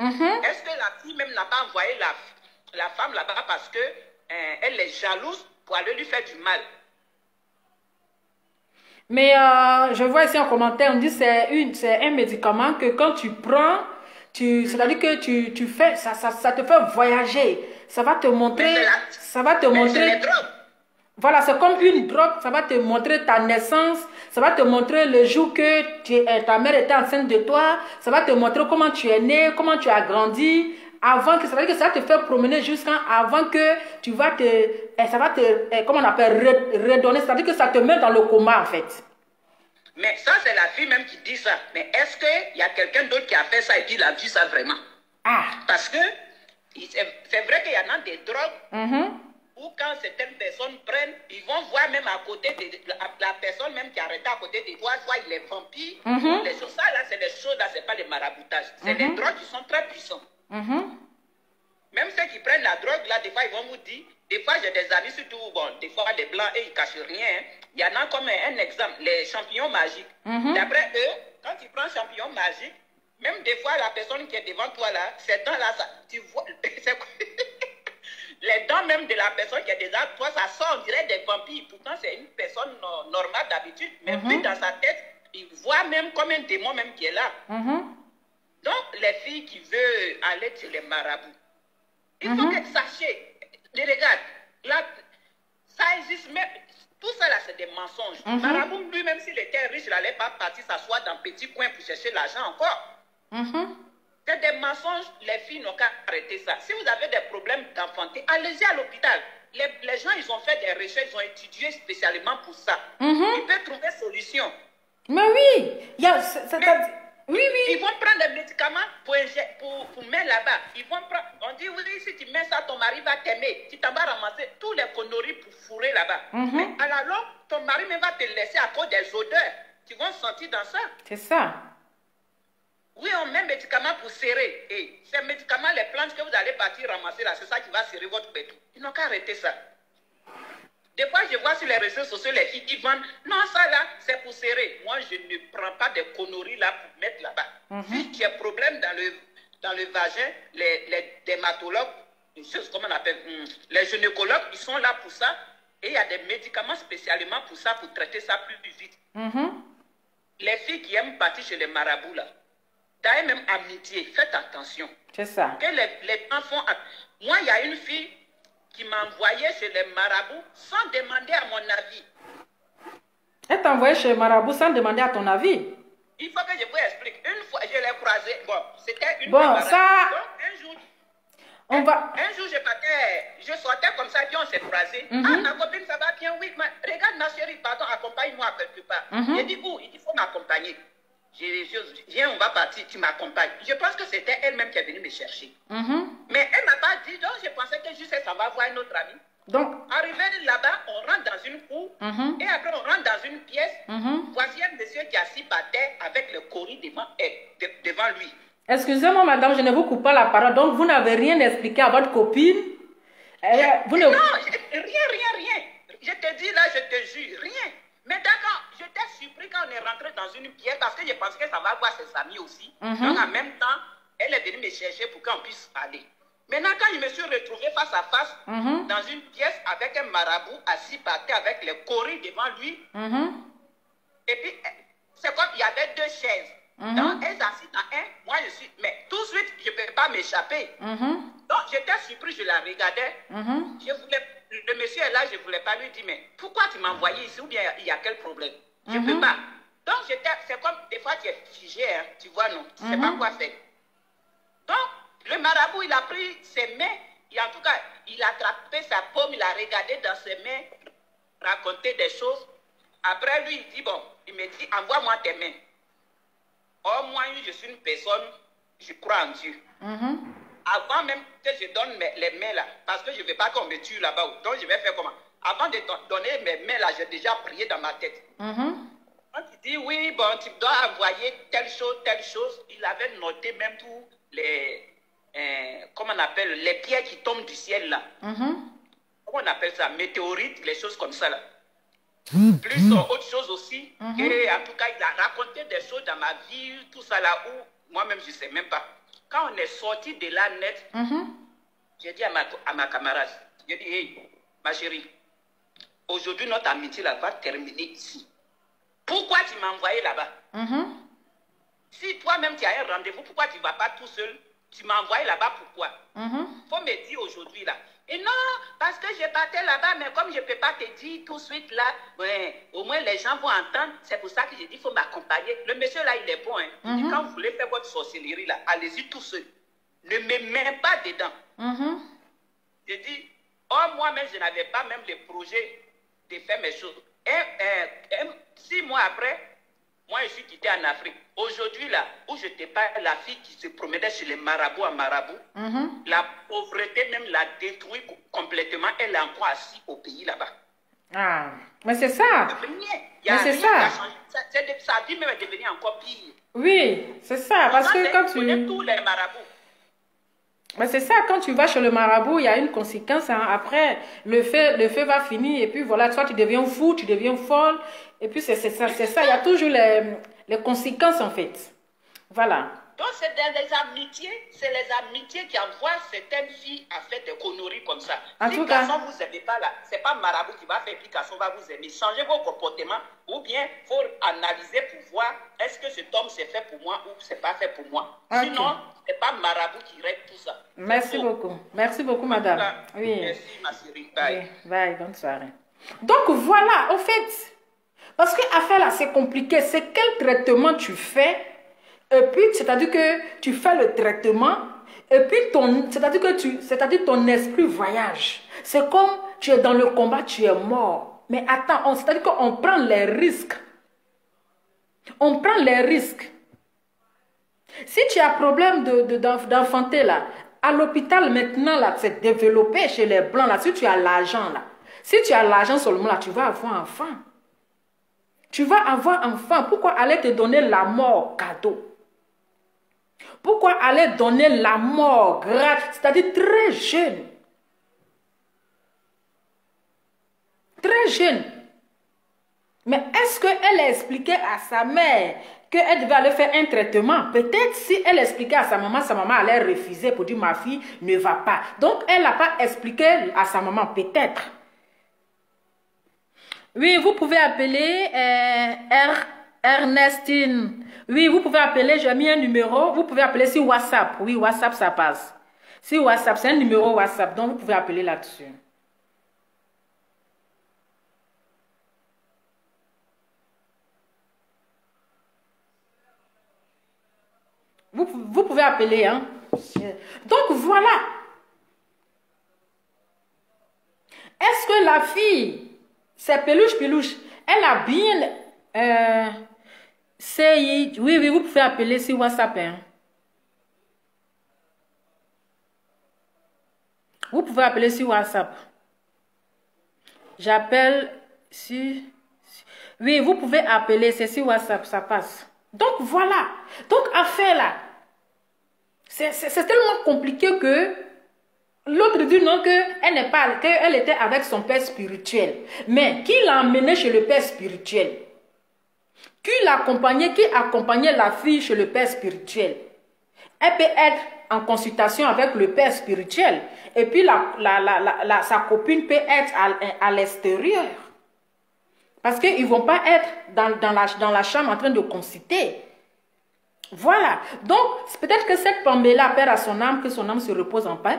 Est-ce que la fille même n'a pas envoyé la femme là-bas parce que elle est jalouse pour aller lui faire du mal? Mais je vois ici en commentaire, on dit que c'est un médicament que quand tu prends, c'est-à-dire que tu fais, ça te fait voyager. Ça va te montrer, ça va te montrer. C'est les drogues. Voilà, c'est comme une drogue, ça va te montrer ta naissance, ça va te montrer le jour que ta mère était enceinte de toi, ça va te montrer comment tu es né, comment tu as grandi, avant que, ça veut dire que ça va te faire promener jusqu'à avant que tu vas ça va te, comment on appelle, redonner, c'est-à-dire que ça te met dans le coma en fait. Mais ça, c'est la fille même qui dit ça. Mais est-ce qu'il y a quelqu'un d'autre qui a fait ça et qui l'a vu ça vraiment? Ah. Parce que c'est vrai qu'il y en a des drogues où quand certaines personnes prennent, ils vont voir même à côté de la personne même qui a arrêté à côté de toi, soit il est vampire, les choses, ça là, c'est des choses là, c'est pas des maraboutages. C'est des drogues qui sont très puissantes. Même ceux qui prennent la drogue, là, des fois, ils vont vous dire, des fois, j'ai des amis, surtout, bon, des fois, les blancs, et ils ne cachent rien. Hein. Il y en a comme un exemple, les champignons magiques. D'après eux, quand tu prends champignons magiques, même des fois, la personne qui est devant toi, là, ces dents-là, tu vois, les dents même de la personne qui est déjà, toi, ça sort, on dirait des vampires. Pourtant, c'est une personne normale d'habitude, mais vu dans sa tête, il voit même comme un démon même qui est là. Donc, les filles qui veulent aller chez les marabouts, il faut que sachiez, regarde, là, ça existe, mais tout ça là, c'est des mensonges. Marabout, lui-même, s'il était riche, il n'allait pas partir s'asseoir dans un petit coin pour chercher l'argent encore. C'est des mensonges, les filles n'ont qu'à arrêter ça. Si vous avez des problèmes d'enfanter, allez-y à l'hôpital. Les gens, ils ont fait des recherches, ils ont étudié spécialement pour ça. Ils peuvent trouver solution. Mais oui, oui. Ils vont prendre des médicaments pour mettre là-bas. Ils vont prendre, on dit, oui, si tu mets ça, ton mari va t'aimer. Tu t'en vas ramasser tous les conneries pour fourrer là-bas. Mais à la longue, ton mari même va te laisser à cause des odeurs. Tu vas sentir dans ça. C'est ça. Oui, on met médicaments pour serrer. Et ces médicaments, les plantes que vous allez partir ramasser là, c'est ça qui va serrer votre pétou. Ils n'ont qu'à arrêter ça. Des fois, je vois sur les réseaux sociaux les filles qui vendent. Non, ça là, c'est pour serrer. Moi, je ne prends pas des conneries là pour mettre là-bas. Si tu as problème dans le vagin, les dermatologues, une chose, comment on appelle, les gynécologues, ils sont là pour ça. Et il y a des médicaments spécialement pour ça, pour traiter ça plus vite. Les filles qui aiment partir chez les marabouts là, d'ailleurs même amitié, faites attention. C'est ça. Que les enfants. Moi, il y a une fille qui m'a envoyé chez les marabouts sans demander à mon avis. Elle t'a envoyé chez les marabouts sans demander à ton avis? Il faut que je vous explique. Une fois, je l'ai croisée. Bon, c'était une bon, ça... Donc, un jour, un jour, je sortais comme ça, puis on s'est croisés. Ah, ma copine, ça va bien? Oui, regarde ma chérie, pardon, accompagne-moi quelque part. J'ai dit où? Il faut m'accompagner. Viens, on va partir, tu m'accompagnes. Je pense que c'était elle-même qui est venue me chercher. Mais elle m'a pas dit, donc je pensais que juste ça va voir un autre ami. Donc, arrivé là-bas, on rentre dans une cour, et après on rentre dans une pièce. Voici un monsieur qui est assis par terre avec le courrier devant lui. Excusez-moi, madame, je ne vous coupe pas la parole. Donc, vous n'avez rien expliqué à votre copine? Non, rien. Je te dis là, je te jure, rien. Mais d'accord, j'étais surpris quand on est rentré dans une pièce parce que je pensais que ça va voir ses amis aussi. Donc en même temps, elle est venue me chercher pour qu'on puisse aller. Maintenant, quand je me suis retrouvé face à face dans une pièce avec un marabout assis par terre avec les coris devant lui, et puis c'est comme il y avait deux chaises. Donc elle s'assit dans un, moi je suis, mais tout de suite, je ne peux pas m'échapper. Donc j'étais surpris, je la regardais. Je voulais. Le monsieur est là, je ne voulais pas lui dire, mais pourquoi tu m'as envoyé ici ou bien il y a quel problème? Je ne peux pas. Donc, c'est comme des fois tu es figé, hein, tu vois, non, tu ne sais pas quoi faire. Donc, le marabout, il a pris ses mains, et en tout cas, il a attrapé sa paume, il a regardé dans ses mains, raconté des choses. Après, lui, il dit, bon, il me dit, envoie-moi tes mains. Or, moi, je suis une personne, je crois en Dieu. Avant même que je donne les mains là, parce que je ne veux pas qu'on me tue là-bas. Donc je vais faire comment? Avant de donner mes mains là, j'ai déjà prié dans ma tête. Quand il dit oui, bon, tu dois envoyer telle chose, il avait noté même tous les, comment on appelle, les pierres qui tombent du ciel là. Comment on appelle ça? Météorites, les choses comme ça là. Plus autre chose aussi. Et en tout cas, il a raconté des choses dans ma vie, tout ça là où moi-même je ne sais même pas. Quand on est sorti de là net, j'ai dit à ma camarade, j'ai dit, hey, ma chérie, aujourd'hui notre amitié là va terminer ici. Pourquoi tu m'as envoyé là-bas? Si toi-même tu as un rendez-vous, pourquoi tu ne vas pas tout seul? Tu m'as envoyé là-bas, pourquoi? Faut me dire aujourd'hui là. Et non, parce que je partais là-bas, mais comme je ne peux pas te dire tout de suite là, ouais, au moins les gens vont entendre. C'est pour ça que j'ai dit, il faut m'accompagner. Le monsieur là, il est bon. Hein. Il dit, quand vous voulez faire votre sorcellerie là, allez-y tout seul. Ne me mets pas dedans. J'ai dit, oh, moi-même, je n'avais pas même le projet de faire mes choses. 6 mois après, moi, je suis quitté en Afrique. Aujourd'hui, là, où je te parle, la fille qui se promenait chez les marabouts à marabout, la pauvreté même l'a détruit complètement. Elle est encore assise au pays là-bas. Ah, mais c'est ça. Mais c'est ça. Sa vie même est devenue encore pire. Oui, c'est ça. Parce que quand tu... connais tous les marabouts. Mais c'est ça, quand tu vas chez le marabout, il y a une conséquence. Hein. Après, le feu va finir. Et puis voilà, toi, tu deviens fou, tu deviens folle. Et puis c'est ça, il y a toujours les conséquences en fait. Voilà. Donc, c'est dans les amitiés, c'est les amitiés qui envoient certaines filles à faire des conneries comme ça. En Si tout cas, garçon vous aimez pas là, c'est pas marabout qui va faire, puis garçon va vous aimer. Changez vos comportements, ou bien faut analyser pour voir est-ce que cet homme c'est fait pour moi ou c'est pas fait pour moi. Okay. Sinon, c'est pas marabout qui règle tout ça. Merci beaucoup. Merci beaucoup, madame. Oui. Merci, ma chérie. Bye. Oui. Bye, bonne soirée. Donc, voilà, en fait, parce que l'affaire là, c'est compliqué. C'est quel traitement tu fais. Et puis, c'est-à-dire que tu fais le traitement, et puis c'est-à-dire ton esprit voyage. C'est comme tu es dans le combat, tu es mort. Mais attends, c'est-à-dire qu'on prend les risques. On prend les risques. Si tu as problème d'enfanter là, à l'hôpital maintenant là, c'est développé chez les blancs là, si tu as l'argent là, si tu as l'argent seulement là, tu vas avoir enfant. Tu vas avoir enfant. Pourquoi aller te donner la mort cadeau? Pourquoi aller donner la mort gratuite, c'est-à-dire très jeune? Très jeune. Mais est-ce qu'elle a expliqué à sa mère qu'elle devait aller faire un traitement? Peut-être si elle expliquait à sa maman allait refuser pour dire ma fille ne va pas. Donc elle n'a pas expliqué à sa maman, peut-être. Oui, vous pouvez appeler Ernestine. Oui, vous pouvez appeler, j'ai mis un numéro, vous pouvez appeler sur WhatsApp. Oui, WhatsApp, ça passe. Si WhatsApp, c'est un numéro WhatsApp, donc vous pouvez appeler là-dessus. Vous pouvez appeler, hein. Donc, voilà. Est-ce que la fille, c'est pelouche, elle a bien... oui, vous pouvez appeler sur WhatsApp. Hein. Vous pouvez appeler sur WhatsApp. J'appelle sur... Oui, vous pouvez appeler, c'est sur WhatsApp, ça passe. Donc, voilà. Donc, affaire là, c'est tellement compliqué que l'autre dit non, qu'elle était avec son père spirituel. Mais qui l'a emmené chez le père spirituel? Qui l'accompagnait, qui accompagnait la fille chez le père spirituel? Elle peut être en consultation avec le père spirituel. Et puis sa copine peut être à l'extérieur. Parce qu'ils ne vont pas être dans la chambre en train de consulter. Voilà. Donc, peut-être que cette Pambela perd à son âme, que son âme se repose en paix.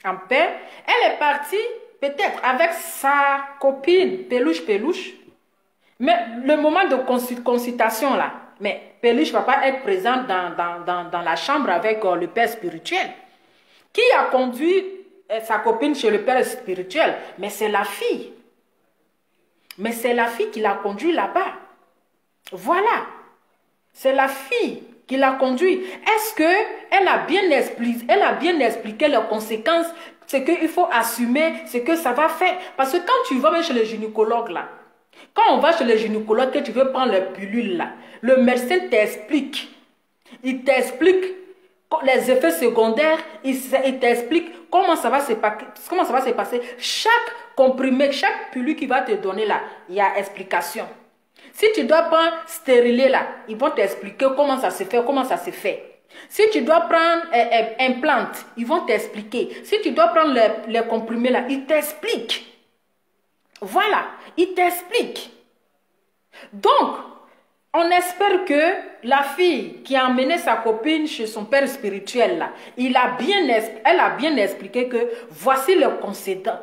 Elle est partie peut-être avec sa copine pelouche. Mais le moment de consultation là, mais pelouche ne va pas être présente dans la chambre avec le père spirituel. Qui a conduit sa copine chez le père spirituel? Mais c'est la fille. Mais c'est la fille qui l'a conduit là-bas. Voilà. C'est la fille qui l'a conduit. Est-ce qu'elle a bien expliqué les conséquences, ce qu'il faut assumer, ce que ça va faire? Parce que quand tu vas chez le gynécologue là, quand on va chez le gynécologue, que tu veux prendre les pilules là, le médecin t'explique. Il t'explique les effets secondaires, il t'explique comment ça va se passer. Chaque comprimé, chaque pilule qu'il va te donner là, il y a explication. Si tu dois prendre stérilet là, ils vont t'expliquer comment ça se fait, comment ça se fait. Si tu dois prendre implante, ils vont t'expliquer. Si tu dois prendre les comprimés là, ils t'expliquent. Voilà, ils t'expliquent. Donc, on espère que la fille qui a emmené sa copine chez son père spirituel là, elle a bien expliqué que voici le conséquent.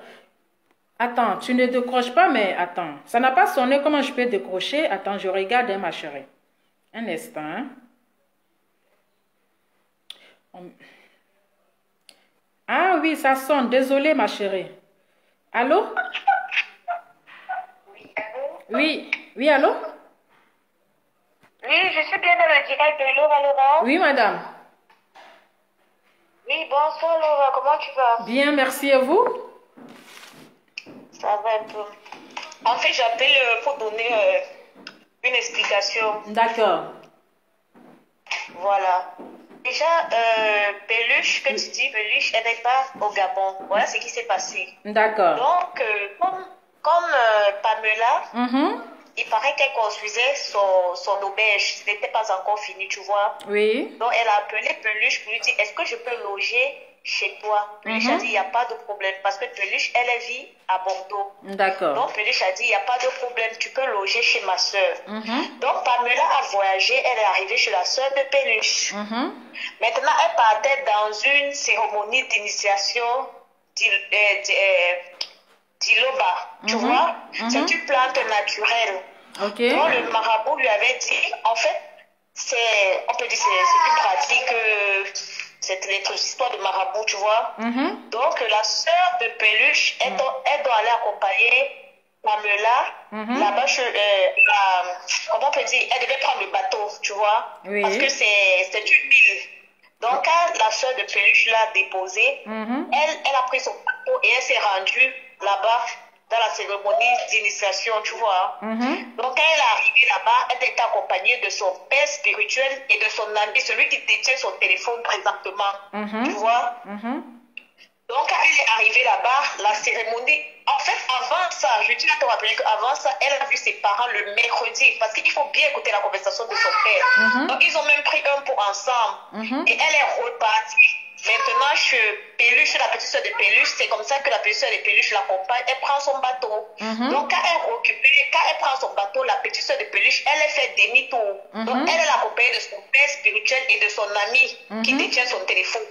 Attends, tu ne décroches pas, mais attends. Ça n'a pas sonné, comment je peux décrocher? Attends, je regarde, ma chérie. Un instant. Hein? Ah oui, ça sonne. Désolée, ma chérie. Allô? Oui, oui, allô? Oui, je suis bien dans le direct de Laura. Oui, madame. Oui, bonsoir Laura, comment tu vas? Bien, merci, et vous? Ça va un peu. En fait, j'appelle pour donner une explication. D'accord. Voilà. Déjà, Peluche, que tu dis Peluche, elle n'est pas au Gabon. Voilà ce qui s'est passé. D'accord. Donc, comme Pamela, il paraît qu'elle construisait son auberge. Ce n'était pas encore fini, tu vois. Oui. Donc, elle a appelé Peluche pour lui dire, est-ce que je peux loger chez toi? Peluche a dit, il n'y a pas de problème. Parce que Peluche, elle vit à Bordeaux. D'accord. Donc, Peluche a dit, il n'y a pas de problème. Tu peux loger chez ma soeur. Donc, Pamela a voyagé. Elle est arrivée chez la soeur de Peluche. Maintenant, elle partait dans une cérémonie d'initiation d'Iloba. Tu vois? C'est une plante naturelle. Ok. Donc, le marabout lui avait dit, en fait, on peut dire c'est une pratique, c'est l'histoire de marabout, tu vois. Donc, la sœur de Peluche, elle doit aller accompagner Pamela là-bas, comment on peut dire, elle devait prendre le bateau, tu vois, parce que c'est une île. Donc, quand la sœur de Peluche l'a déposé, elle a pris son bateau et elle s'est rendue là-bas dans la cérémonie d'initiation, tu vois. Donc, quand elle est arrivée là-bas, elle était accompagnée de son père spirituel et de son ami, celui qui détient son téléphone présentement, tu vois. Donc, quand elle est arrivée là-bas, la cérémonie, en fait, avant ça, je tiens à te rappeler qu'avant ça, elle a vu ses parents le mercredi, parce qu'il faut bien écouter la conversation de son père. Donc, ils ont même pris un pot ensemble. Et elle est repartie. Maintenant, chez Peluche, la petite soeur de Peluche, c'est comme ça que la petite soeur de Peluche l'accompagne. Elle prend son bateau. Donc, quand elle prend son bateau, la petite soeur de Peluche, elle fait demi-tour. Donc, elle est accompagnée de son père spirituel et de son ami qui détient son téléphone.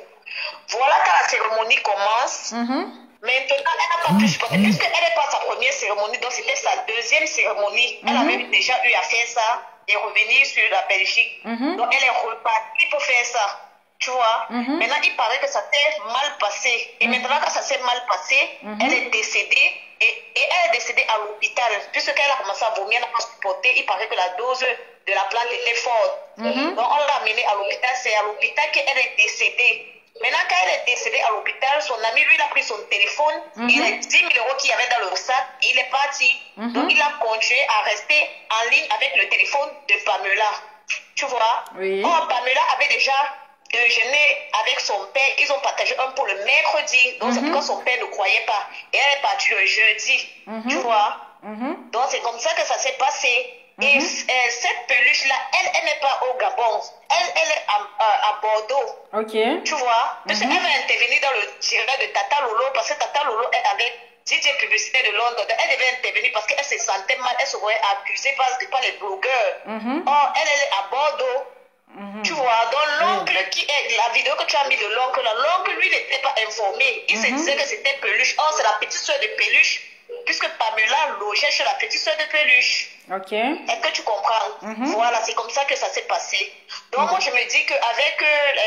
Voilà quand la cérémonie commence. Maintenant, elle n'a pas pu supporter, puisqu'elle n'est pas sa première cérémonie, donc c'était sa deuxième cérémonie. Elle avait déjà eu à faire ça et revenir sur la Belgique. Donc, elle est repartie pour faire ça. Tu vois, maintenant il paraît que ça s'est mal passé. Et maintenant que ça s'est mal passé, elle est décédée. Et elle est décédée à l'hôpital. Puisqu'elle a commencé à vomir, elle n'a pas supporté. Il paraît que la dose de la plante était forte. Donc on l'a amenée à l'hôpital. C'est à l'hôpital qu'elle est décédée. Maintenant, quand elle est décédée à l'hôpital, son ami, lui, il a pris son téléphone. Il a 10 000 € qu'il y avait dans le sac. Il est parti. Donc il a continué à rester en ligne avec le téléphone de Pamela. Tu vois? Or, Pamela avait déjà déjeuner avec son père. Ils ont partagé un pot le mercredi. Donc, c'est pourquoi son père ne croyait pas. Et elle est partie le jeudi. Tu vois? Donc, c'est comme ça que ça s'est passé. Et cette Peluche-là, elle n'est pas au Gabon. Elle est à Bordeaux. Ok. Tu vois? Parce qu'elle va intervenir dans le direct de Tata Lolo. Parce que Tata Lolo est avec DJ Publicité de Londres. Elle devait intervenir parce qu'elle se sentait mal. Elle se voyait accusée par les blogueurs. Or, elle est à Bordeaux. Tu vois, donc l'oncle qui est la vidéo que tu as mis de l'oncle, l'oncle lui n'était pas informé. Il se disait que c'était Peluche. Or, c'est la petite soeur de Peluche, puisque Pamela logeait chez la petite soeur de Peluche. Ok. Est-ce que tu comprends? Voilà, c'est comme ça que ça s'est passé. Donc, moi, je me dis qu'avec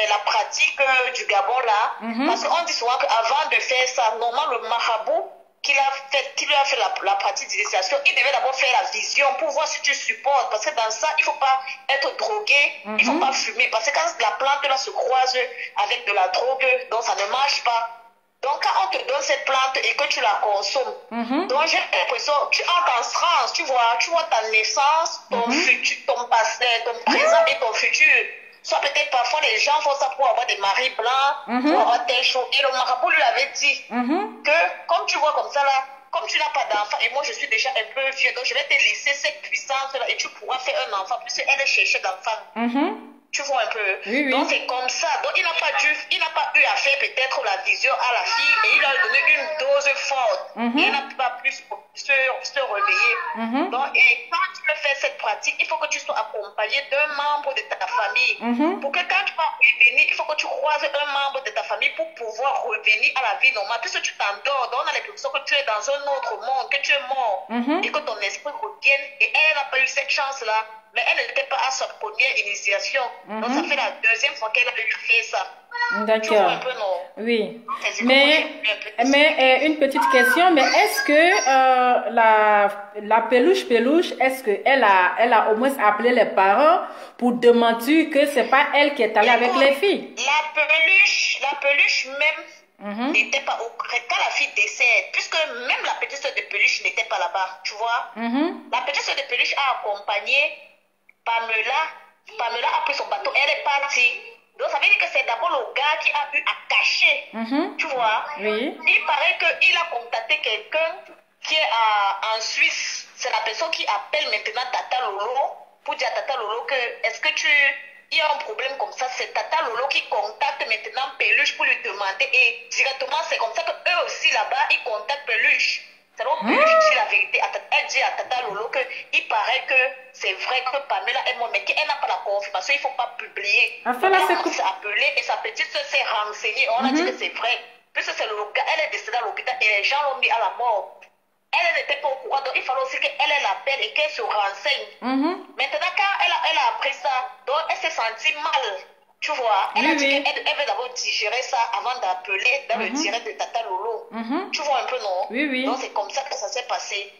la pratique du Gabon là, parce qu'on dit souvent qu'avant de faire ça, normalement, le marabout qui lui a fait la pratique d'initiation, il devait d'abord faire la vision pour voir si tu supportes. Parce que dans ça, il ne faut pas être drogué, il ne faut pas fumer. Parce que quand la plante là se croise avec de la drogue, donc ça ne marche pas. Donc quand on te donne cette plante et que tu la consommes, donc j'ai l'impression, tu entres en transe, tu vois ta naissance, ton futur, ton passé, ton présent et ton futur. Soit peut-être parfois les gens font ça pour avoir des maris blancs, pour avoir tel chose. Et le marabout lui avait dit que, comme tu vois comme ça là, comme tu n'as pas d'enfant, et moi je suis déjà un peu vieux, donc je vais te laisser cette puissance là et tu pourras faire un enfant, puisqu'elle est cherchée d'enfant. Tu vois un peu. Donc c'est comme ça. Donc il n'a pas eu à faire peut-être la vision à la fille et il a donné une dose forte. Et elle n'a pas pu se réveiller. Donc et quand tu veux faire cette pratique, il faut que tu sois accompagné d'un membre de ta famille. Pour que quand tu vas revenir, il faut que tu croises un membre de ta famille pour pouvoir revenir à la vie normale. Puisque tu t'endors, donc on a l'impression que tu es dans un autre monde, que tu es mort et que ton esprit revienne. Et elle n'a pas eu cette chance-là. Mais elle n'était pas à sa première initiation. Donc, ça fait la deuxième fois qu'elle a eu fait ça. D'accord. Oui. Mais une petite question. Mais est-ce que la peluche, est-ce qu'elle a au moins appelé les parents pour demander que c'est pas elle qui est allée avec les filles? La peluche même n'était pas au courant quand la fille décède, puisque même la petite soeur de Peluche n'était pas là-bas, tu vois. La petite soeur de Peluche a accompagné Pamela a pris son bateau, elle est partie. Donc ça veut dire que c'est d'abord le gars qui a eu à cacher, tu vois. Il paraît qu'il a contacté quelqu'un qui est en Suisse. c'est la personne qui appelle maintenant Tata Lolo pour dire à Tata Lolo que est-ce que il y a un problème comme ça. C'est Tata Lolo qui contacte maintenant Peluche pour lui demander. Et directement, c'est comme ça qu'eux aussi là-bas, ils contactent Peluche. C'est donc Peluche dit la vérité. Elle dit à Tata Lolo qu'il paraît que c'est vrai que Pamela est morte, mais qu'elle n'a pas la confirmation, il ne faut pas publier. Enfin, là, elle s'est appelée et sa petite soeur s'est renseignée. On a dit que c'est vrai. Puisque c'est le gars, elle est décédée à l'hôpital et les gens l'ont mis à la mort. Elle n'était pas au courant, donc il fallait aussi qu'elle l'appelle et qu'elle se renseigne. Maintenant, quand elle a appris ça, donc elle s'est sentie mal. Tu vois, elle a dit qu'elle veut d'abord digérer ça avant d'appeler dans le direct de Tata Lolo. Tu vois un peu, non? Oui. Donc c'est comme ça que ça s'est passé.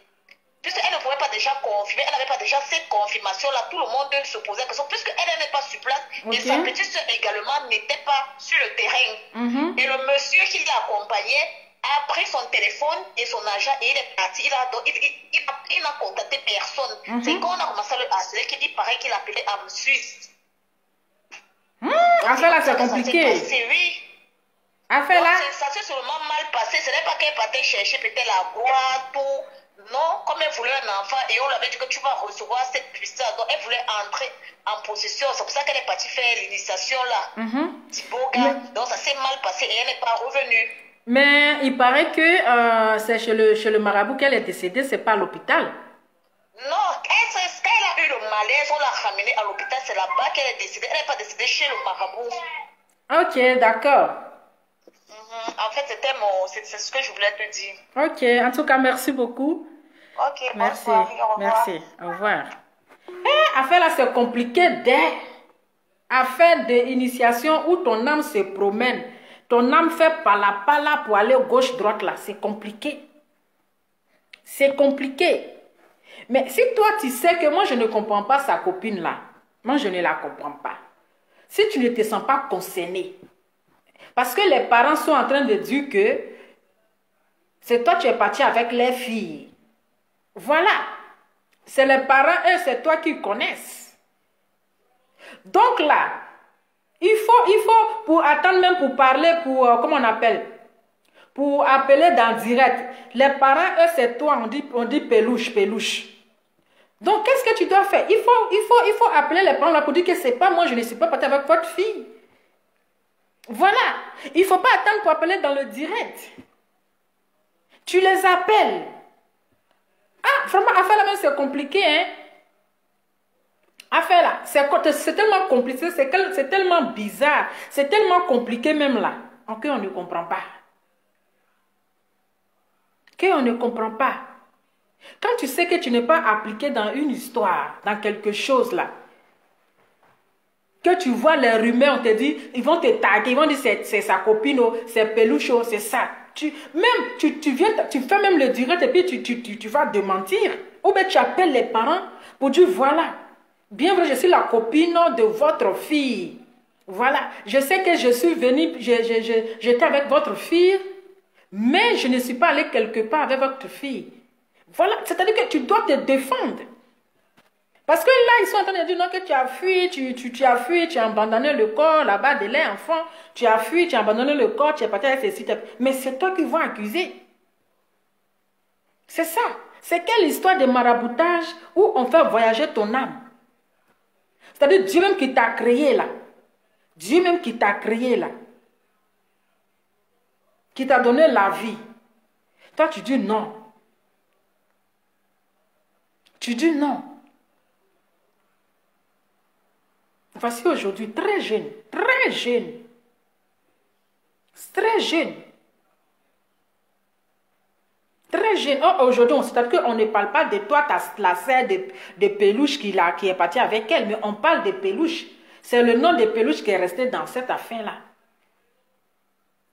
Puisqu'elle ne pouvait pas déjà confirmer, elle n'avait pas déjà cette confirmation-là, tout le monde se posait la question, puisqu'elle n'est pas sur place, et sa petite soeur également n'était pas sur le terrain. Et le monsieur qui l'a accompagné a pris son téléphone et son agent et il est parti. Il n'a contacté personne. C'est quand on a commencé à le harceler qu'il paraît qu'il appelait en Suisse. Enfin là, c'est compliqué. Oui. Enfin là. Ça s'est seulement mal passé. Ce n'est pas qu'elle partait chercher peut-être la gloire, tout. Non, comme elle voulait un enfant et on lui avait dit que tu vas recevoir cette puissance. Donc elle voulait entrer en possession. C'est pour ça qu'elle est partie faire l'initiation là. Donc ça s'est mal passé et elle n'est pas revenue. Mais il paraît que c'est chez le marabout qu'elle est décédée, c'est pas à l'hôpital. Non, quand elle a eu le malaise, on l'a ramenée à l'hôpital, c'est là-bas qu'elle est décédée. Elle n'est pas décédée chez le marabout. Ok, d'accord. En fait, c'est ce que je voulais te dire. Ok, en tout cas, merci beaucoup. Ok, merci. Bonne soirée, au revoir. Merci, au revoir. Affaire là, c'est compliqué affaire d'initiation où ton âme se promène. Ton âme fait pala pour aller gauche-droite là. C'est compliqué. C'est compliqué. Mais si toi, tu sais que moi, je ne comprends pas sa copine là. Moi, je ne la comprends pas. Si tu ne te sens pas concerné. Parce que les parents sont en train de dire que c'est toi, tu es parti avec les filles. Voilà. C'est les parents et c'est toi qui connaissent. Donc là, il faut pour attendre même pour parler, pour, comment on appelle, pour appeler dans direct. Les parents, eux, c'est toi, on dit peluche. Donc, qu'est-ce que tu dois faire? Il faut appeler les parents là pour dire que c'est pas moi, je ne suis pas partie avec votre fille. Voilà. Il ne faut pas attendre pour appeler dans le direct. Tu les appelles. Ah, vraiment, affaire là même, c'est compliqué, hein? Affaire là, c'est tellement compliqué, c'est tellement bizarre, c'est tellement compliqué même là, qu'on ne comprend pas. Qu'on ne comprend pas. Quand tu sais que tu n'es pas appliqué dans une histoire, dans quelque chose là, que tu vois les rumeurs, on te dit, ils vont te taguer, ils vont dire c'est sa copine, c'est peluche, c'est ça. Tu fais même le direct et puis tu vas démentir. Ou bien tu appelles les parents pour dire voilà. Bien vrai, je suis la copine de votre fille. Voilà. Je sais que je suis venue, j'étais avec votre fille, mais je ne suis pas allée quelque part avec votre fille. Voilà. C'est-à-dire que tu dois te défendre. Parce que là, ils sont en train de dire non, que tu as fui, tu as fui, tu as abandonné le corps là-bas de l'enfant, tu as fui, tu as abandonné le corps, tu es parti avec ces sites. Mais c'est toi qui vas accuser. C'est ça. C'est quelle histoire de maraboutage où on fait voyager ton âme? C'est-à-dire Dieu même qui t'a créé là. Dieu même qui t'a créé là. Qui t'a donné la vie. Toi, tu dis non. Tu dis non. Voici aujourd'hui très jeune. Très jeune. Très jeune. Très jeune. Oh, aujourd'hui, c'est-à-dire qu'on ne parle pas de toi, la sœur de Peluche qui est partie avec elle, mais on parle de Peluche. C'est le nom de Peluche qui est resté dans cette affaire-là.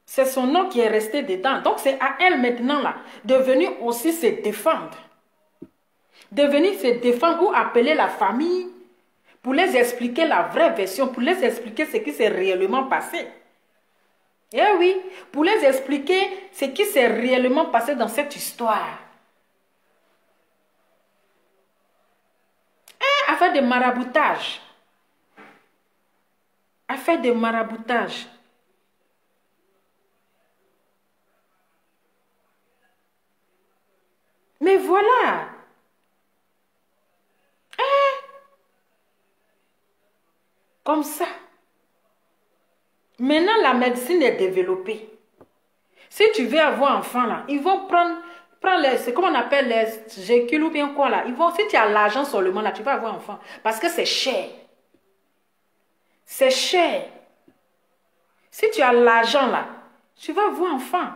C'est son nom qui est resté dedans. Donc, c'est à elle maintenant là, de venir aussi se défendre. De venir se défendre ou appeler la famille pour les expliquer la vraie version, pour les expliquer ce qui s'est réellement passé. Eh oui, pour les expliquer ce qui s'est réellement passé dans cette histoire. Affaire de maraboutage. Affaire de maraboutage. Mais voilà. Comme ça. Maintenant, la médecine est développée. Si tu veux avoir un enfant, là, ils vont prendre les, c'est comme on appelle les gécules ou bien quoi là. Ils vont, si tu as l'argent seulement, là, tu vas avoir un enfant. Parce que c'est cher. C'est cher. Si tu as l'argent là, tu vas avoir un enfant.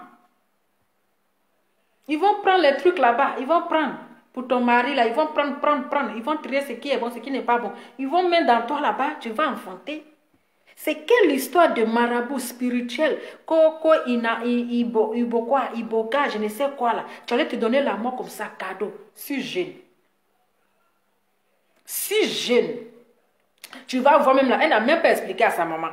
Ils vont prendre les trucs là-bas. Ils vont prendre pour ton mari là. Ils vont prendre. Ils vont trier ce qui est bon, ce qui n'est pas bon. Ils vont mettre dans toi là-bas. Tu vas enfanter. C'est quelle histoire de marabout spirituel? Koko, iboka, je ne sais quoi là. Tu allais te donner la mort comme ça, cadeau. Si jeune. Si jeune. Tu vas voir même là. Elle n'a même pas expliqué à sa maman.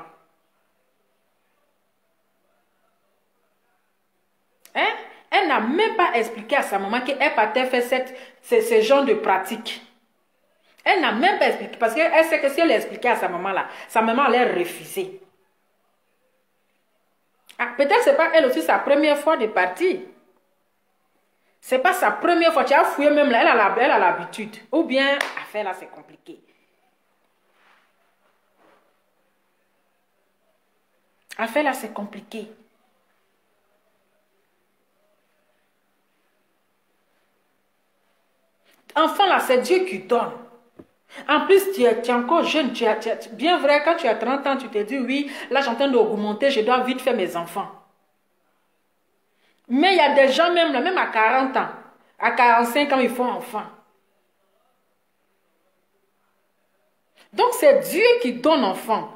Hein? Elle n'a même pas expliqué à sa maman qu'elle partait faire ce genre de pratique. Elle n'a même pas expliqué, parce qu'elle sait que si elle expliquait à sa maman là, sa maman allait refuser. Ah, peut-être que ce n'est pas elle aussi sa première fois de partir. Ce n'est pas sa première fois. Tu as fouillé même là, elle a l'habitude. Ou bien, affaire là, c'est compliqué. Affaire là, c'est compliqué. Enfant là, c'est Dieu qui donne. En plus, tu es encore jeune. Bien vrai, quand tu as 30 ans, tu te dis, oui, là, j'ai en train d'augmenter, je dois vite faire mes enfants. Mais il y a des gens même, là, même à 40 ans, à 45 ans, ils font enfant. Donc, c'est Dieu qui donne enfant.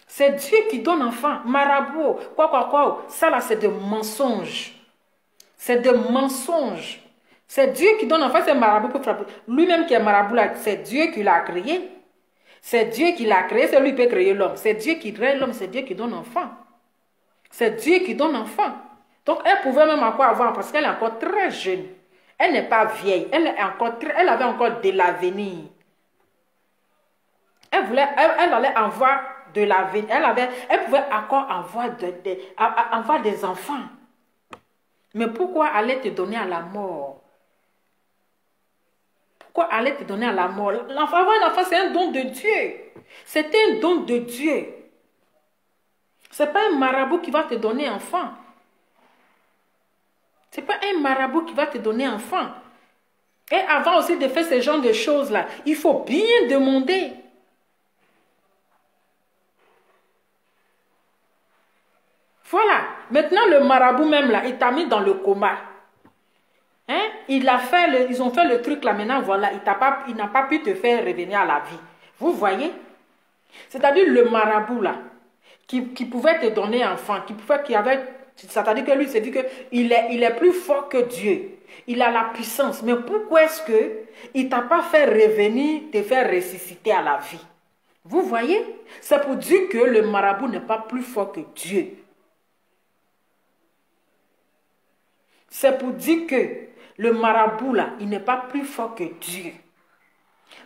C'est Dieu qui donne enfant. Marabout, quoi. Ça, là, c'est des mensonges. C'est des mensonges. C'est Dieu qui donne enfant, c'est marabout pour frapper. Lui-même qui est marabout, c'est Dieu qui l'a créé. C'est Dieu qui l'a créé, c'est lui qui peut créer l'homme. C'est Dieu qui crée l'homme, c'est Dieu qui donne enfant. C'est Dieu qui donne enfant. Donc, elle pouvait même encore avoir, parce qu'elle est encore très jeune. Elle n'est pas vieille. Elle avait encore de l'avenir. Elle allait avoir de l'avenir. Elle pouvait encore avoir des enfants. Mais pourquoi aller te donner à la mort? Pourquoi aller te donner à la mort? Avoir un enfant, c'est un don de Dieu. C'est un don de Dieu. Ce n'est pas un marabout qui va te donner enfant. Ce n'est pas un marabout qui va te donner enfant. Et avant aussi de faire ce genre de choses-là, il faut bien demander. Voilà. Maintenant, le marabout même là, il t'a mis dans le coma. Hein? Ils ont fait le truc là, maintenant, voilà. Il n'a pas pu te faire revenir à la vie. Vous voyez? C'est-à-dire le marabout là, qui pouvait te donner enfant, c'est-à-dire que lui, c'est dit qu'il est plus fort que Dieu. Il a la puissance. Mais pourquoi est-ce qu'il ne t'a pas fait revenir, te faire ressusciter à la vie? Vous voyez? C'est pour dire que le marabout n'est pas plus fort que Dieu. C'est pour dire que le marabout là, il n'est pas plus fort que Dieu.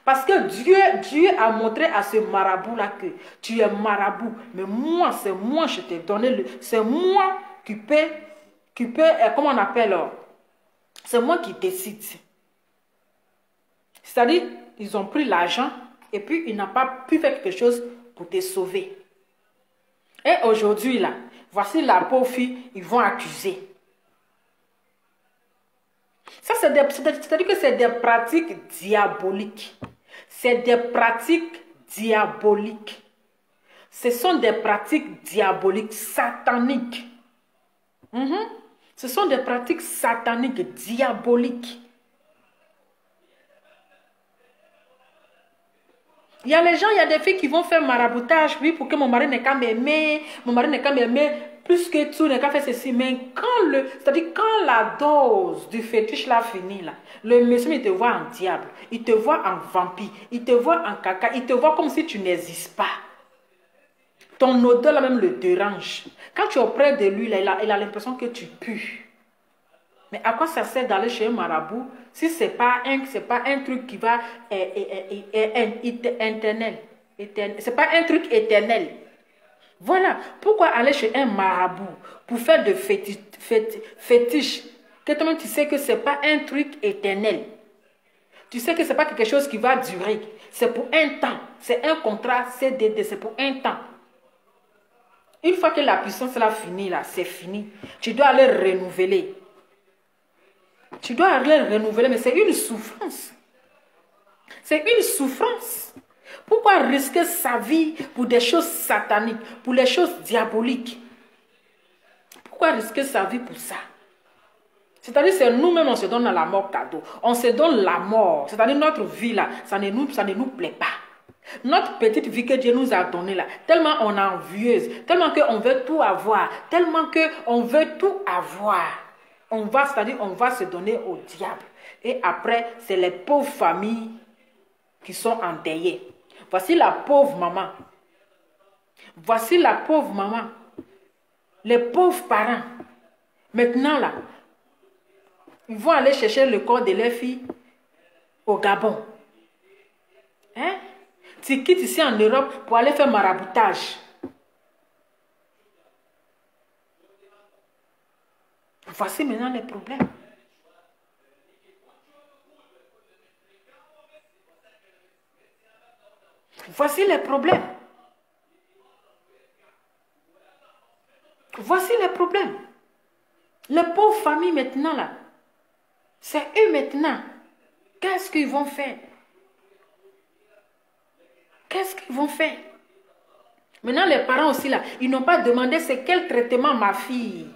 Parce que Dieu a montré à ce marabout là que tu es marabout. Mais moi, c'est moi, je t'ai donné c'est moi qui peux, comment on appelle, c'est moi qui décide. C'est-à-dire, ils ont pris l'argent et puis il n'a pas pu faire quelque chose pour te sauver. Et aujourd'hui là, voici la pauvre fille, ils vont accuser. Ça, c'est-à-dire que c'est des pratiques diaboliques. C'est des pratiques diaboliques. Ce sont des pratiques diaboliques, sataniques. Ce sont des pratiques sataniques, diaboliques. Il y a les gens, il y a des filles qui vont faire maraboutage, oui, pour que mon mari n'est qu'à m'aimer, plus que tout, n'est qu'à faire ceci. Mais c'est-à-dire quand la dose du fétiche là finit, là, le monsieur, il te voit en diable, il te voit en vampire, il te voit en caca, il te voit comme si tu n'existes pas. Ton odeur là même le dérange. Quand tu es auprès de lui, là, il a l'impression que tu pues. Mais à quoi ça sert d'aller chez un marabout si ce n'est pas un truc qui va éternel. Ce n'est pas un truc éternel. Voilà. Pourquoi aller chez un marabout pour faire de fétiches? Que toi-même, tu sais que ce n'est pas un truc éternel. Tu sais que ce n'est pas quelque chose qui va durer. C'est pour un temps. C'est un contrat CDD, c'est pour un temps. Une fois que la puissance là finit, là, c'est fini. Tu dois aller renouveler. Tu dois aller renouveler, mais c'est une souffrance. C'est une souffrance. Pourquoi risquer sa vie pour des choses sataniques, pour les choses diaboliques? Pourquoi risquer sa vie pour ça? C'est-à-dire c'est nous-mêmes, on se donne à la mort cadeau. On se donne la mort. C'est-à-dire notre vie là, ça ne nous plaît pas. Notre petite vie que Dieu nous a donnée là, tellement on est envieuse, tellement qu'on veut tout avoir, tellement qu'on veut tout avoir. C'est-à-dire on va se donner au diable. Et après, c'est les pauvres familles qui sont endeuillées. Voici la pauvre maman. Voici la pauvre maman. Les pauvres parents. Maintenant là, ils vont aller chercher le corps de leur fille au Gabon. Hein? Tu quittes ici en Europe pour aller faire maraboutage. Voici maintenant les problèmes. Voici les problèmes. Voici les problèmes. Les pauvres familles maintenant là, c'est eux maintenant. Qu'est-ce qu'ils vont faire? Qu'est-ce qu'ils vont faire? Maintenant les parents aussi là, ils n'ont pas demandé c'est quel traitement ma fille.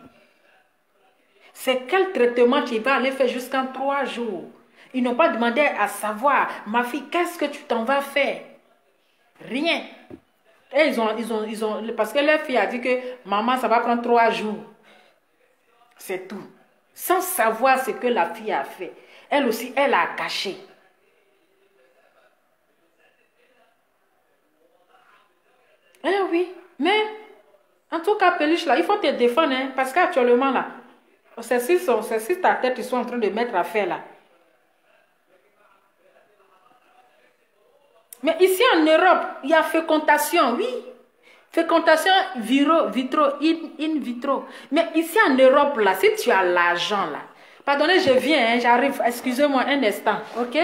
C'est quel traitement tu vas aller faire jusqu'en 3 jours. Ils n'ont pas demandé à savoir, ma fille, qu'est-ce que tu t'en vas faire? Rien. Et parce que leur fille a dit que maman, ça va prendre 3 jours. C'est tout. Sans savoir ce que la fille a fait. Elle aussi, elle a caché. Eh oui, mais en tout cas, Peluche, là, il faut te défendre, hein, parce qu'actuellement, là, c'est si ta tête, ils sont en train de mettre à faire, là. Mais ici en Europe, il y a fécondation, oui. Fécondation in vitro. Mais ici en Europe, là, si tu as l'argent, là. Pardonnez, je viens, hein, j'arrive. Excusez-moi un instant, ok?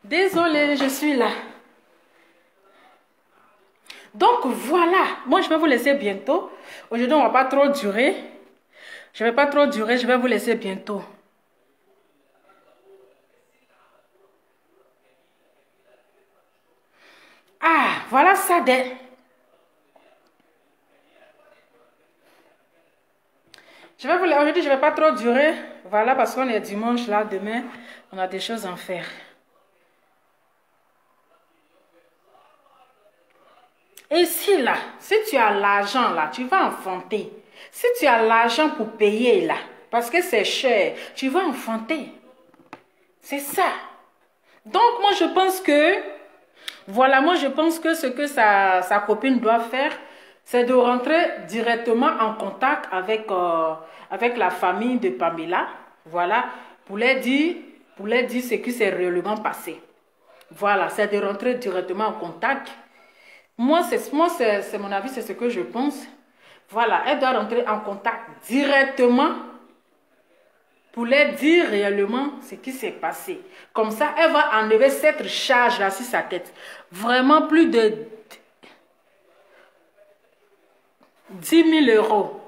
Désolée, je suis là. Donc voilà, moi je vais vous laisser bientôt. Aujourd'hui on ne va pas trop durer. Je ne vais pas trop durer, je vais vous laisser bientôt. Ah, voilà ça. Aujourd'hui je ne vais pas trop durer. Voilà, parce qu'on est dimanche là, demain on a des choses à faire. Et si là, si tu as l'argent là, tu vas enfanter. Si tu as l'argent pour payer là, parce que c'est cher, tu vas enfanter. C'est ça. Donc moi je pense que, voilà, moi je pense que ce que sa copine doit faire, c'est de rentrer directement en contact avec la famille de Pamela. Voilà, pour leur dire ce qui s'est réellement passé. Voilà, c'est de rentrer directement en contact. Moi, c'est mon avis, c'est ce que je pense. Voilà, elle doit rentrer en contact directement pour leur dire réellement ce qui s'est passé. Comme ça, elle va enlever cette charge-là sur sa tête. Vraiment plus de 10 000 euros.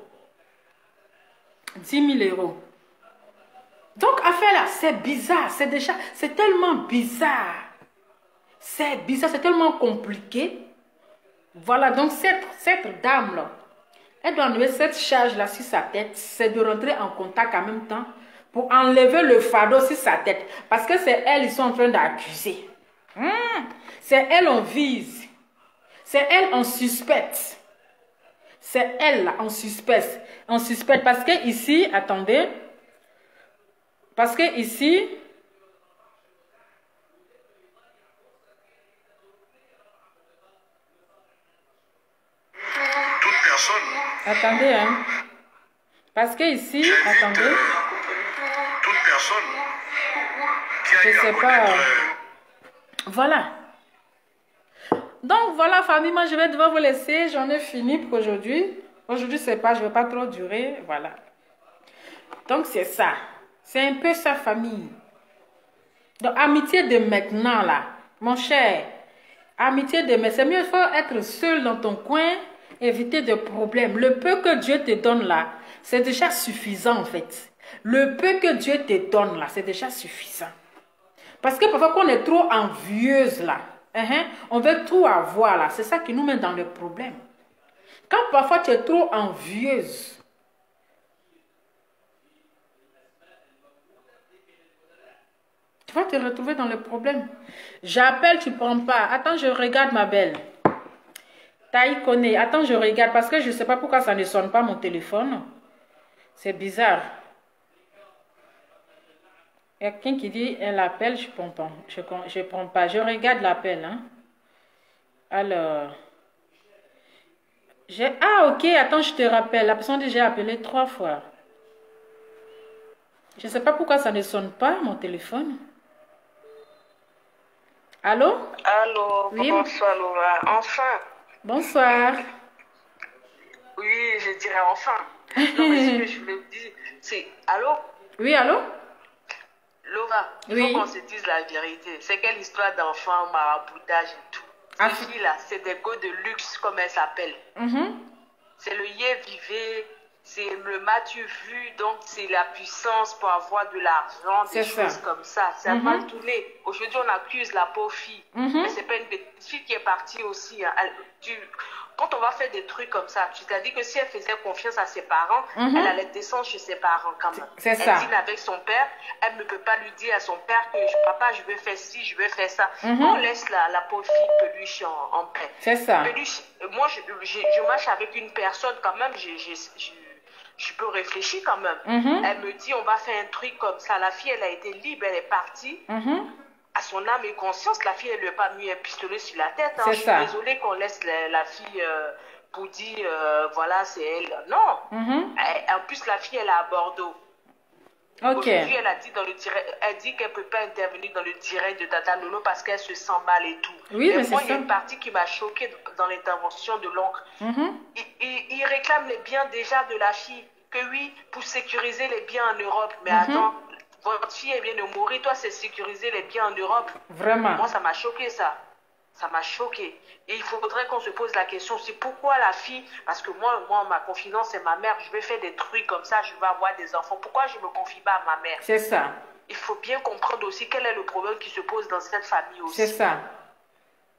10 000 euros. Donc, affaire là, c'est bizarre. C'est tellement bizarre. C'est bizarre, c'est tellement compliqué. Voilà, donc cette dame-là, elle doit enlever cette charge-là sur sa tête. C'est de rentrer en contact en même temps pour enlever le fardeau sur sa tête. Parce que c'est elle, ils sont en train d'accuser. C'est elle, on vise. C'est elle, on suspecte. C'est elle, là, on suspecte. On suspecte parce que ici, attendez. Parce que ici, toute personne. attendez, hein. Parce que ici, attendez. Toute personne qui a Je eu à sais pas. connaître, Voilà. Donc voilà, famille, moi je vais devoir vous laisser. J'en ai fini pour aujourd'hui. Aujourd'hui, je ne vais pas trop durer. Voilà. Donc c'est ça. C'est un peu ça, famille. Donc amitié de maintenant, là. Mon cher. Amitié de maintenant. C'est mieux, il faut être seul dans ton coin. Éviter de problèmes. Le peu que Dieu te donne là, c'est déjà suffisant en fait. Le peu que Dieu te donne là, c'est déjà suffisant. Parce que parfois qu'on est trop envieuse là, on veut tout avoir là, c'est ça qui nous met dans le problème. Quand parfois tu es trop envieuse, tu vas te retrouver dans le problème. J'appelle, tu ne prends pas. Attends, je regarde ma belle. Taï connaît. Attends, je regarde parce que je ne sais pas pourquoi ça ne sonne pas mon téléphone. C'est bizarre. Il y a quelqu'un qui dit, elle appelle, je ne prends pas. Je prends pas. Je regarde l'appel. Hein. Alors. Ah, ok, attends, je te rappelle. La personne dit, j'ai appelé 3 fois. Je ne sais pas pourquoi ça ne sonne pas, mon téléphone. Allô? Allô, Oui. bonsoir Laura. Enfin. Bonsoir. Oui, je dirais enfin. Non, mais ce que je voulais dire, c'est... Allô? Oui, allô? Laura, il Oui. faut qu'on se dise la vérité. C'est quelle histoire d'enfant, maraboutage et tout. Ah. Ces filles-là, c'est des go de luxe, comme elles s'appellent. C'est le yé vivé, c'est le m'as-tu vu, donc c'est la puissance pour avoir de l'argent, des C'est ça. choses comme ça. Ça a mal tourné. Aujourd'hui, on accuse la pauvre fille. Mais c'est pas une petite fille qui est partie aussi. Hein. Quand on va faire des trucs comme ça, tu t'as dit que si elle faisait confiance à ses parents, elle allait descendre chez ses parents quand même. C'est Elle ça. dîne avec son père, elle ne peut pas lui dire à son père que papa, je veux faire ci, je veux faire ça. On laisse la pauvre fille peluche en paix. C'est ça. Peluche, moi, je marche avec une personne quand même, je peux réfléchir quand même. Elle me dit, on va faire un truc comme ça. La fille, elle a été libre, elle est partie. À son âme et conscience, la fille, elle lui a pas mis un pistolet sur la tête. Hein. C'est Je suis ça. désolée qu'on laisse la fille pour dire, voilà, c'est elle. Non. En plus, la fille, elle est à Bordeaux. Ok. Aujourd'hui, elle a dit dans le direct, elle dit qu'elle peut pas intervenir dans le direct de Tata Nono parce qu'elle se sent mal et tout. Oui, mais moi, c'est il y a ça. une partie qui m'a choquée dans l'intervention de l'oncle. Il réclame les biens déjà de la fille. Que oui, pour sécuriser les biens en Europe. Mais attends, votre fille, elle vient de mourir. Toi, c'est sécuriser les biens en Europe. Vraiment. Moi, ça m'a choqué, ça. Ça m'a choqué. Et il faudrait qu'on se pose la question, c'est pourquoi la fille, parce que moi, ma confidence, c'est ma mère, je vais faire des trucs comme ça, je vais avoir des enfants. Pourquoi je ne me confie pas à ma mère? C'est ça. Il faut bien comprendre aussi quel est le problème qui se pose dans cette famille aussi. C'est ça.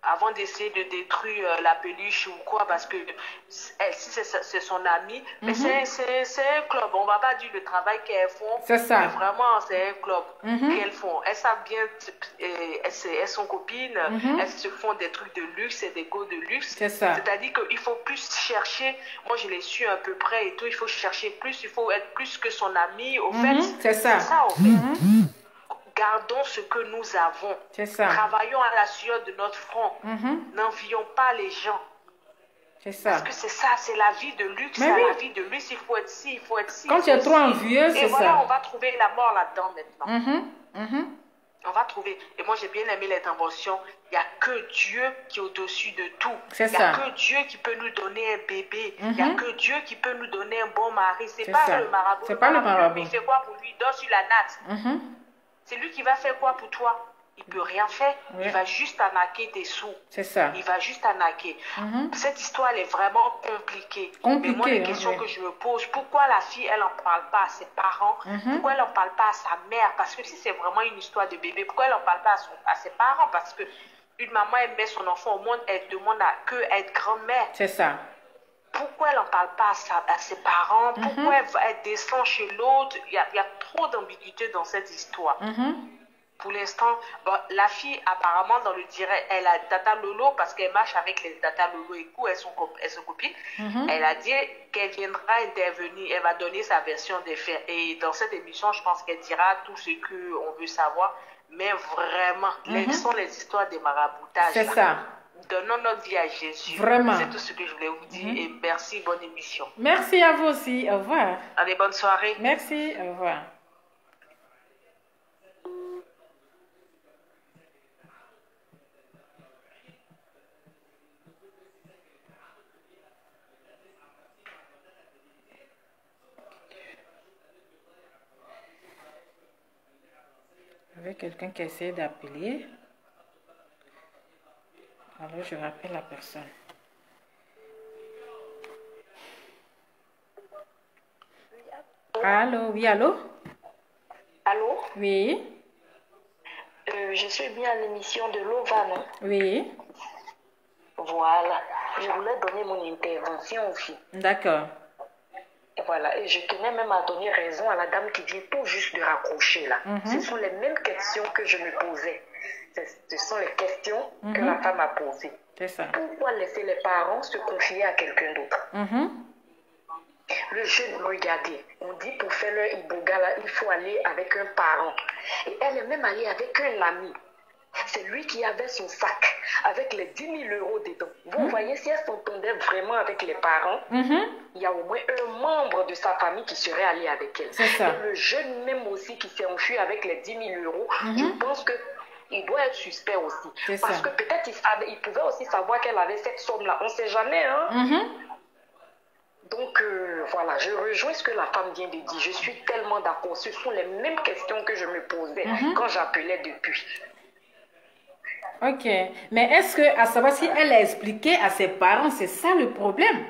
Avant d'essayer de détruire la peluche ou quoi, parce que elle, si c'est son amie, mais c'est un club. On ne va pas dire le travail qu'elles font. C'est ça. Mais vraiment, c'est un club qu'elles font. Elles savent bien, elles sont copines, elles se font des trucs de luxe et des go de luxe. C'est ça. C'est-à-dire qu'il faut plus chercher, moi je l'ai su à peu près et tout, il faut chercher plus, il faut être plus que son ami. Au fait, C'est ça. c'est ça au fait. Gardons ce que nous avons. C'est ça. Travaillons à la sueur de notre front. N'envions pas les gens. C'est ça. Parce que c'est ça, c'est la vie de luxe. Mais C'est oui. la vie de luxe, il faut être ci, il faut être ci. Quand il tu es faut trop ci. envieux, c'est Et voilà, ça. on va trouver la mort là-dedans maintenant. On va trouver. Et moi, j'ai bien aimé l'intervention. Il n'y a que Dieu qui est au-dessus de tout. C'est Il n'y ça. a que Dieu qui peut nous donner un bébé. Il n'y a Mhm. que Dieu qui peut nous donner un bon mari. C'est C'est pas ça. le marabout. C'est pas le marabout. Il fait quoi pour lui? Il dort sur la natte. Mhm. C'est lui qui va faire quoi pour toi? Il peut rien faire. Ouais. Il va juste arnaquer tes sous. C'est ça. Il va juste arnaquer. Mhm. Cette histoire, elle est vraiment compliquée. Compliquée, Mais moi, les hein, questions oui. que je me pose, pourquoi la fille, elle n'en parle pas à ses parents? Mhm. Pourquoi elle n'en parle pas à sa mère? Parce que si c'est vraiment une histoire de bébé, pourquoi elle n'en parle pas à ses parents? Parce que une maman, elle met son enfant au monde, elle demande à que être grand-mère. C'est ça. Pourquoi elle n'en parle pas à ses parents? Pourquoi elle descend chez l'autre? Il y a trop d'ambiguïté dans cette histoire. Mhm. Pour l'instant, bon, la fille, apparemment, dans le direct, elle a Tata Lolo parce qu'elle marche avec les Tata Lolo et Kou, elles sont copines. Mhm. Elle a dit qu'elle viendra intervenir, elle va donner sa version des faits. Et dans cette émission, je pense qu'elle dira tout ce qu'on veut savoir. Mais vraiment, quelles sont les histoires des maraboutages? C'est ça. Donnons notre vie à Jésus. Vraiment. C'est tout ce que je voulais vous dire. Et merci, bonne émission. Merci à vous aussi. Au revoir. Allez, bonne soirée. Merci. Au revoir. Il y avait quelqu'un qui essayait d'appeler. Alors, je rappelle la personne. Allô, oui, allô? Allô? Oui, Je suis bien à l'émission de Lova, non? oui, Voilà. Je voulais donner mon intervention aussi. d'accord. Et voilà. Et je tenais même à donner raison à la dame qui vient tout juste de raccrocher là. Ce sont les mêmes questions que je me posais. Ce sont les questions que la femme a posées. C'est ça. Pourquoi laisser les parents se confier à quelqu'un d'autre? Mhm. Le jeune, regardez, on dit pour faire leur iboga là, il faut aller avec un parent. Et elle est même allée avec un ami. C'est lui qui avait son sac avec les 10 000 euros dedans. Vous voyez, si elle s'entendait vraiment avec les parents, il y a au moins un membre de sa famille qui serait allé avec elle. C'est ça. Et le jeune même aussi qui s'est enfui avec les 10 000 euros, je pense que il doit être suspect aussi. C'est Parce ça. que peut-être il pouvait aussi savoir qu'elle avait cette somme-là. On ne sait jamais, hein. Donc, voilà, je rejoins ce que la femme vient de dire. Je suis tellement d'accord. Ce sont les mêmes questions que je me posais quand j'appelais depuis. Ok. Mais est-ce que, à savoir si elle a expliqué à ses parents, c'est ça le problème?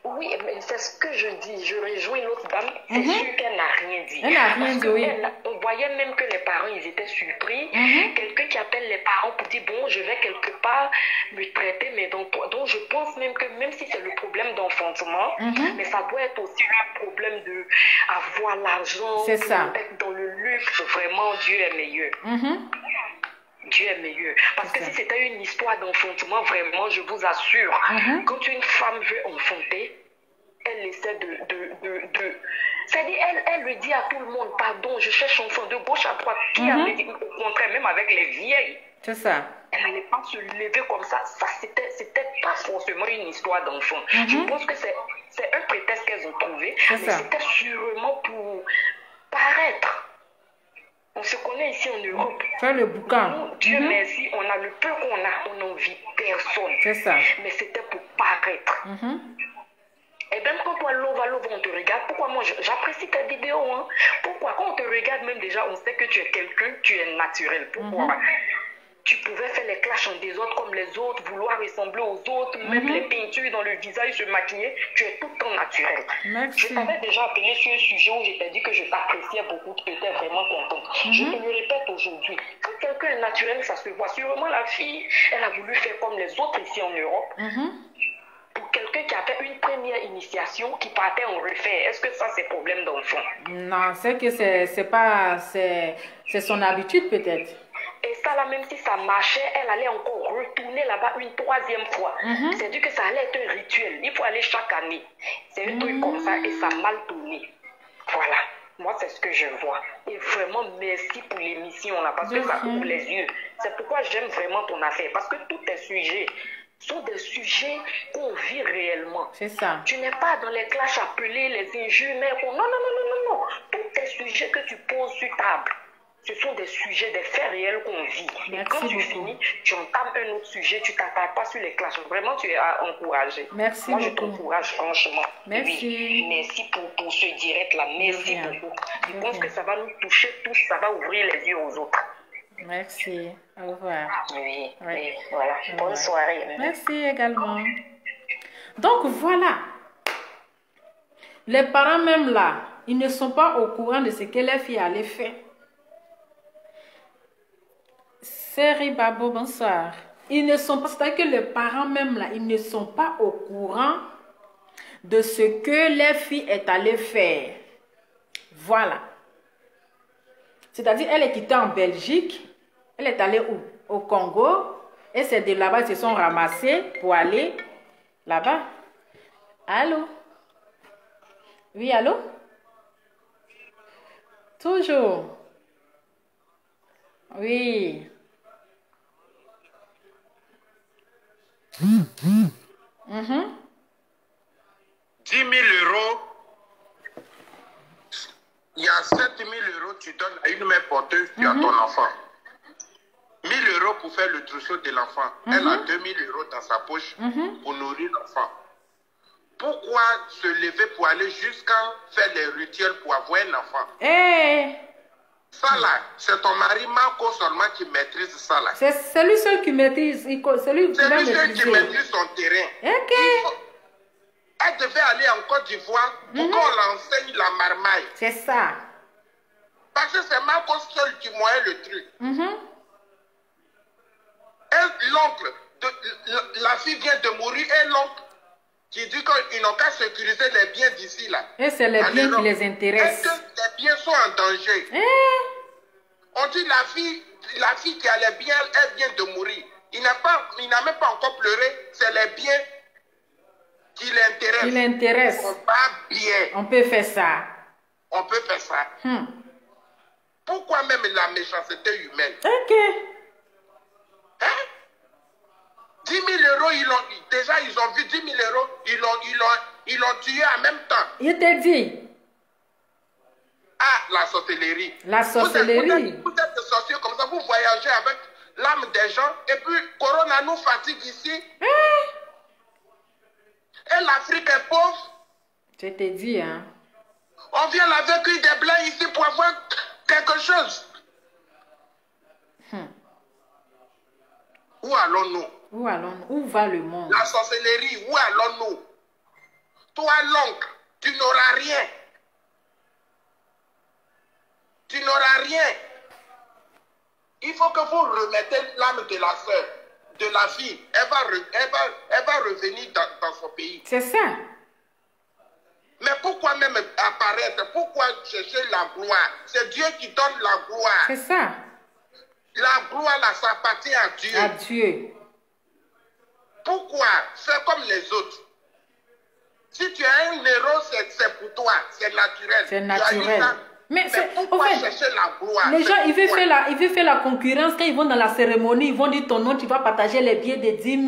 Oui, mais c'est ce que je dis. Je rejoins l'autre dame. C'est sûr qu'elle n'a rien dit. Elle n'a rien Parce dit, que oui. on voyait même que les parents, ils étaient surpris. Quelqu'un qui appelle les parents pour dire, bon, je vais quelque part me traiter, mais donc je pense même que même si c'est le problème d'enfantement, mais ça doit être aussi le problème de avoir l'argent, C'est ça. être dans le luxe. Vraiment, Dieu est meilleur. Dieu est meilleur. Parce que C'est ça. si c'était une histoire d'enfantement, vraiment, je vous assure, quand une femme veut enfanter, elle essaie c'est-à-dire, elle lui dit à tout le monde, pardon, je cherche enfant de gauche à droite. Qui avait dit, au contraire, même avec les vieilles, C'est ça. elle n'allait pas se lever comme ça. C'était pas forcément une histoire d'enfant. Je pense que c'est un prétexte qu'elles ont trouvé, C'est mais ça. c'était sûrement pour paraître. On se connaît ici en Europe. Faire le boucan. Nous, Dieu merci, on a le peu qu'on a, on n'envie personne. C'est ça. Mais c'était pour paraître. Et même quand toi, Lova, on te regarde, pourquoi moi, j'apprécie ta vidéo, hein? Pourquoi? Quand on te regarde, même déjà, on sait que tu es quelqu'un, tu es naturel. Pourquoi? Tu pouvais faire les clashs en désordre comme les autres, vouloir ressembler aux autres, mettre les peintures dans le visage, se maquiller. Tu es tout le temps naturel. Merci. Je t'avais déjà appelé sur un sujet où je t'ai dit que je t'appréciais beaucoup, que tu étais vraiment contente. Je te le répète aujourd'hui. Quand quelqu'un est naturel, ça se voit. Sûrement, la fille, elle a voulu faire comme les autres ici en Europe. Pour quelqu'un qui a fait une première initiation, qui partait en refaire, est-ce que ça, c'est problème d'enfant? Non, c'est que c'est pas... C'est son habitude peut-être. Et ça, là, même si ça marchait, elle allait encore retourner là-bas une troisième fois. C'est-à-dire que ça allait être un rituel. Il faut aller chaque année. C'est un truc comme ça et ça a mal tourné. Voilà. Moi, c'est ce que je vois. Et vraiment, merci pour l'émission, là, parce que ça ouvre les yeux. C'est pourquoi j'aime vraiment ton affaire. Parce que tous tes sujets sont des sujets qu'on vit réellement. C'est ça. Tu n'es pas dans les clashs appelés, les injures, mais non, non, non, non, non, non. Tous tes sujets que tu poses sur table, Ce sont des sujets, des faits réels qu'on vit. Merci et quand tu beaucoup. finis, tu entames un autre sujet, tu t'attardes pas sur les classes. Vraiment, tu es à encourager. Merci Moi, beaucoup. je t'encourage, franchement. Merci. Oui. Merci pour ce direct-là. Merci rien. beaucoup. Je De pense rien. que ça va nous toucher tous, ça va ouvrir les yeux aux autres. Merci. Au revoir. Oui, Ouais. oui, voilà. Bonne Ouais. soirée. Merci également. Donc voilà. Les parents même là, ils ne sont pas au courant de ce que les filles allaient faire. Seri Babo, bonsoir. Ils ne sont pas, c'est-à-dire que les parents même là, ils ne sont pas au courant de ce que les filles est allée faire. Voilà. C'est-à-dire, elle est quittée en Belgique, elle est allée où? Au Congo, et c'est de là-bas qu'ils se sont ramassés pour aller là-bas. Allô? Oui, allô? Toujours. Oui. Mhm. 10 000 euros, il y a 7 000 euros, tu donnes à une mère porteuse, tu as ton enfant. 1 000 euros pour faire le trousseau de l'enfant. Elle a 2 000 euros dans sa poche pour nourrir l'enfant. Pourquoi se lever pour aller jusqu'à faire les rituels pour avoir un enfant? Eh, Ça là, c'est ton mari Marco seulement qui maîtrise ça là. c'est celui seul qui maîtrise, celui qui C'est va lui seul qui maîtriser. maîtrise son terrain. Ok. Elle devait aller en Côte d'Ivoire pour qu'on l'enseigne la marmaille. C'est ça. Parce que c'est Marco seul qui moyait le truc. Mhm. Et l'oncle, la fille vient de mourir et l'oncle qui dit qu'ils n'ont qu'à sécuriser les biens d'ici là. Et c'est les En biens qui Europe. les intéressent. Est-ce que les biens sont en danger? Eh, On dit la fille qui a les biens, elle vient de mourir. Il n'a même pas encore pleuré, c'est les biens qui l'intéressent. qui l'intéresse. On va bien, On peut faire ça. on peut faire ça. Pourquoi même la méchanceté humaine? Ok. Hein? 10 000 euros, déjà ils ont vu 10 000 euros, ils l'ont tué en même temps. Il te dit. Ah, la sorcellerie. La sorcellerie. Vous êtes des sorciers comme ça, vous voyagez avec l'âme des gens, et puis Corona nous fatigue ici. Et l'Afrique est pauvre. Je te dis, hein. On vient laver cuire des blés ici pour avoir quelque chose. Où allons-nous? Où allons-nous? Où va le monde? La sorcellerie, où allons-nous? Toi, l'oncle, tu n'auras rien. Tu n'auras rien. Il faut que vous remettez l'âme de la soeur, de la fille. Elle va revenir dans son pays. C'est ça. Mais pourquoi même apparaître? Pourquoi chercher la gloire? C'est Dieu qui donne la gloire. C'est ça. La gloire, là, ça appartient à Dieu. À Dieu. Pourquoi? Fais comme les autres. Si tu as un héros, c'est pour toi. C'est naturel. C'est Tu as eu naturel. ça. Mais pourquoi en fait, chercher la gloire? les gens, ils veulent Pourquoi? faire la concurrence. Quand ils vont dans la cérémonie, ils vont dire ton nom, tu vas partager les billets de 10 000.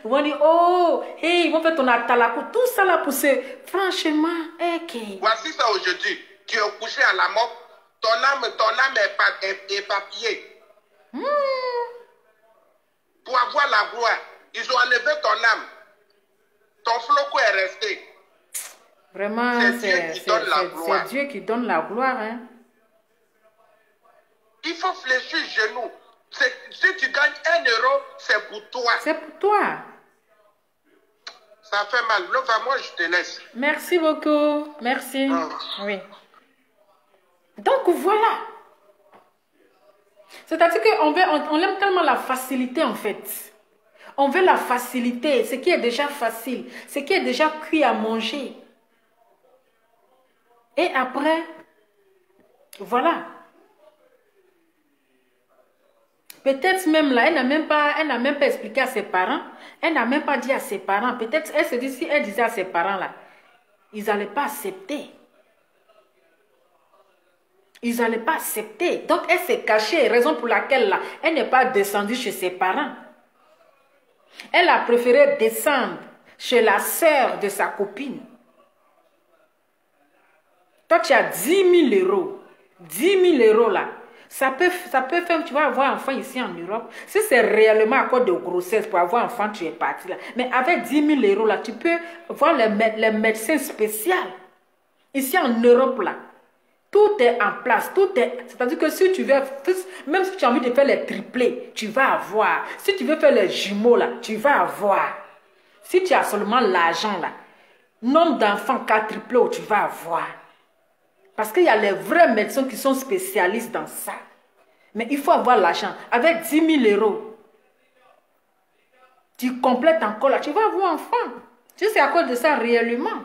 Ils vont dire, oh, hey, ils vont faire ton atalakou. Tout ça là pour ce. Franchement, ok. Voici ça aujourd'hui. Tu es couché à la mort. Ton âme est éparpillée. Pour avoir la gloire, ils ont enlevé ton âme. Ton flocon est resté. Vraiment, C'est Dieu qui donne la gloire. c'est Dieu qui donne la gloire. Hein. Il faut fléchir genou. Si tu gagnes 1 euro, c'est pour toi. C'est pour toi. Ça fait mal. Leva, moi, je te laisse. Merci beaucoup. Merci. Ah. Oui. Donc voilà. C'est-à-dire qu'on aime tellement la facilité en fait. On veut la facilité, ce qui est déjà facile, ce qui est déjà cuit à manger. Et après, voilà. Peut-être même là, elle n'a même pas expliqué à ses parents. Elle n'a même pas dit à ses parents. Peut-être, elle se dit, si elle disait à ses parents là, ils n'allaient pas accepter. Ils n'allaient pas accepter. Donc, elle s'est cachée, raison pour laquelle là, elle n'est pas descendue chez ses parents. Elle a préféré descendre chez la sœur de sa copine. Toi, tu as 10 000 euros. 10 000 euros là. Ça peut faire, tu vas avoir un enfant ici en Europe. Si c'est réellement à cause de grossesse pour avoir un enfant, tu es parti là. Mais avec 10 000 € là, tu peux voir les médecins spéciaux. Ici en Europe là, tout est en place. C'est-à-dire que si tu veux, même si tu as envie de faire les triplés, tu vas avoir. Si tu veux faire les jumeaux là, tu vas avoir. Si tu as seulement l'argent là, nombre d'enfants 4 triplés, tu vas avoir. Parce qu'il y a les vrais médecins qui sont spécialistes dans ça. Mais il faut avoir l'argent. Avec 10 000 €, tu complètes encore là, tu vas avoir un enfant. Si c'est à cause de ça réellement.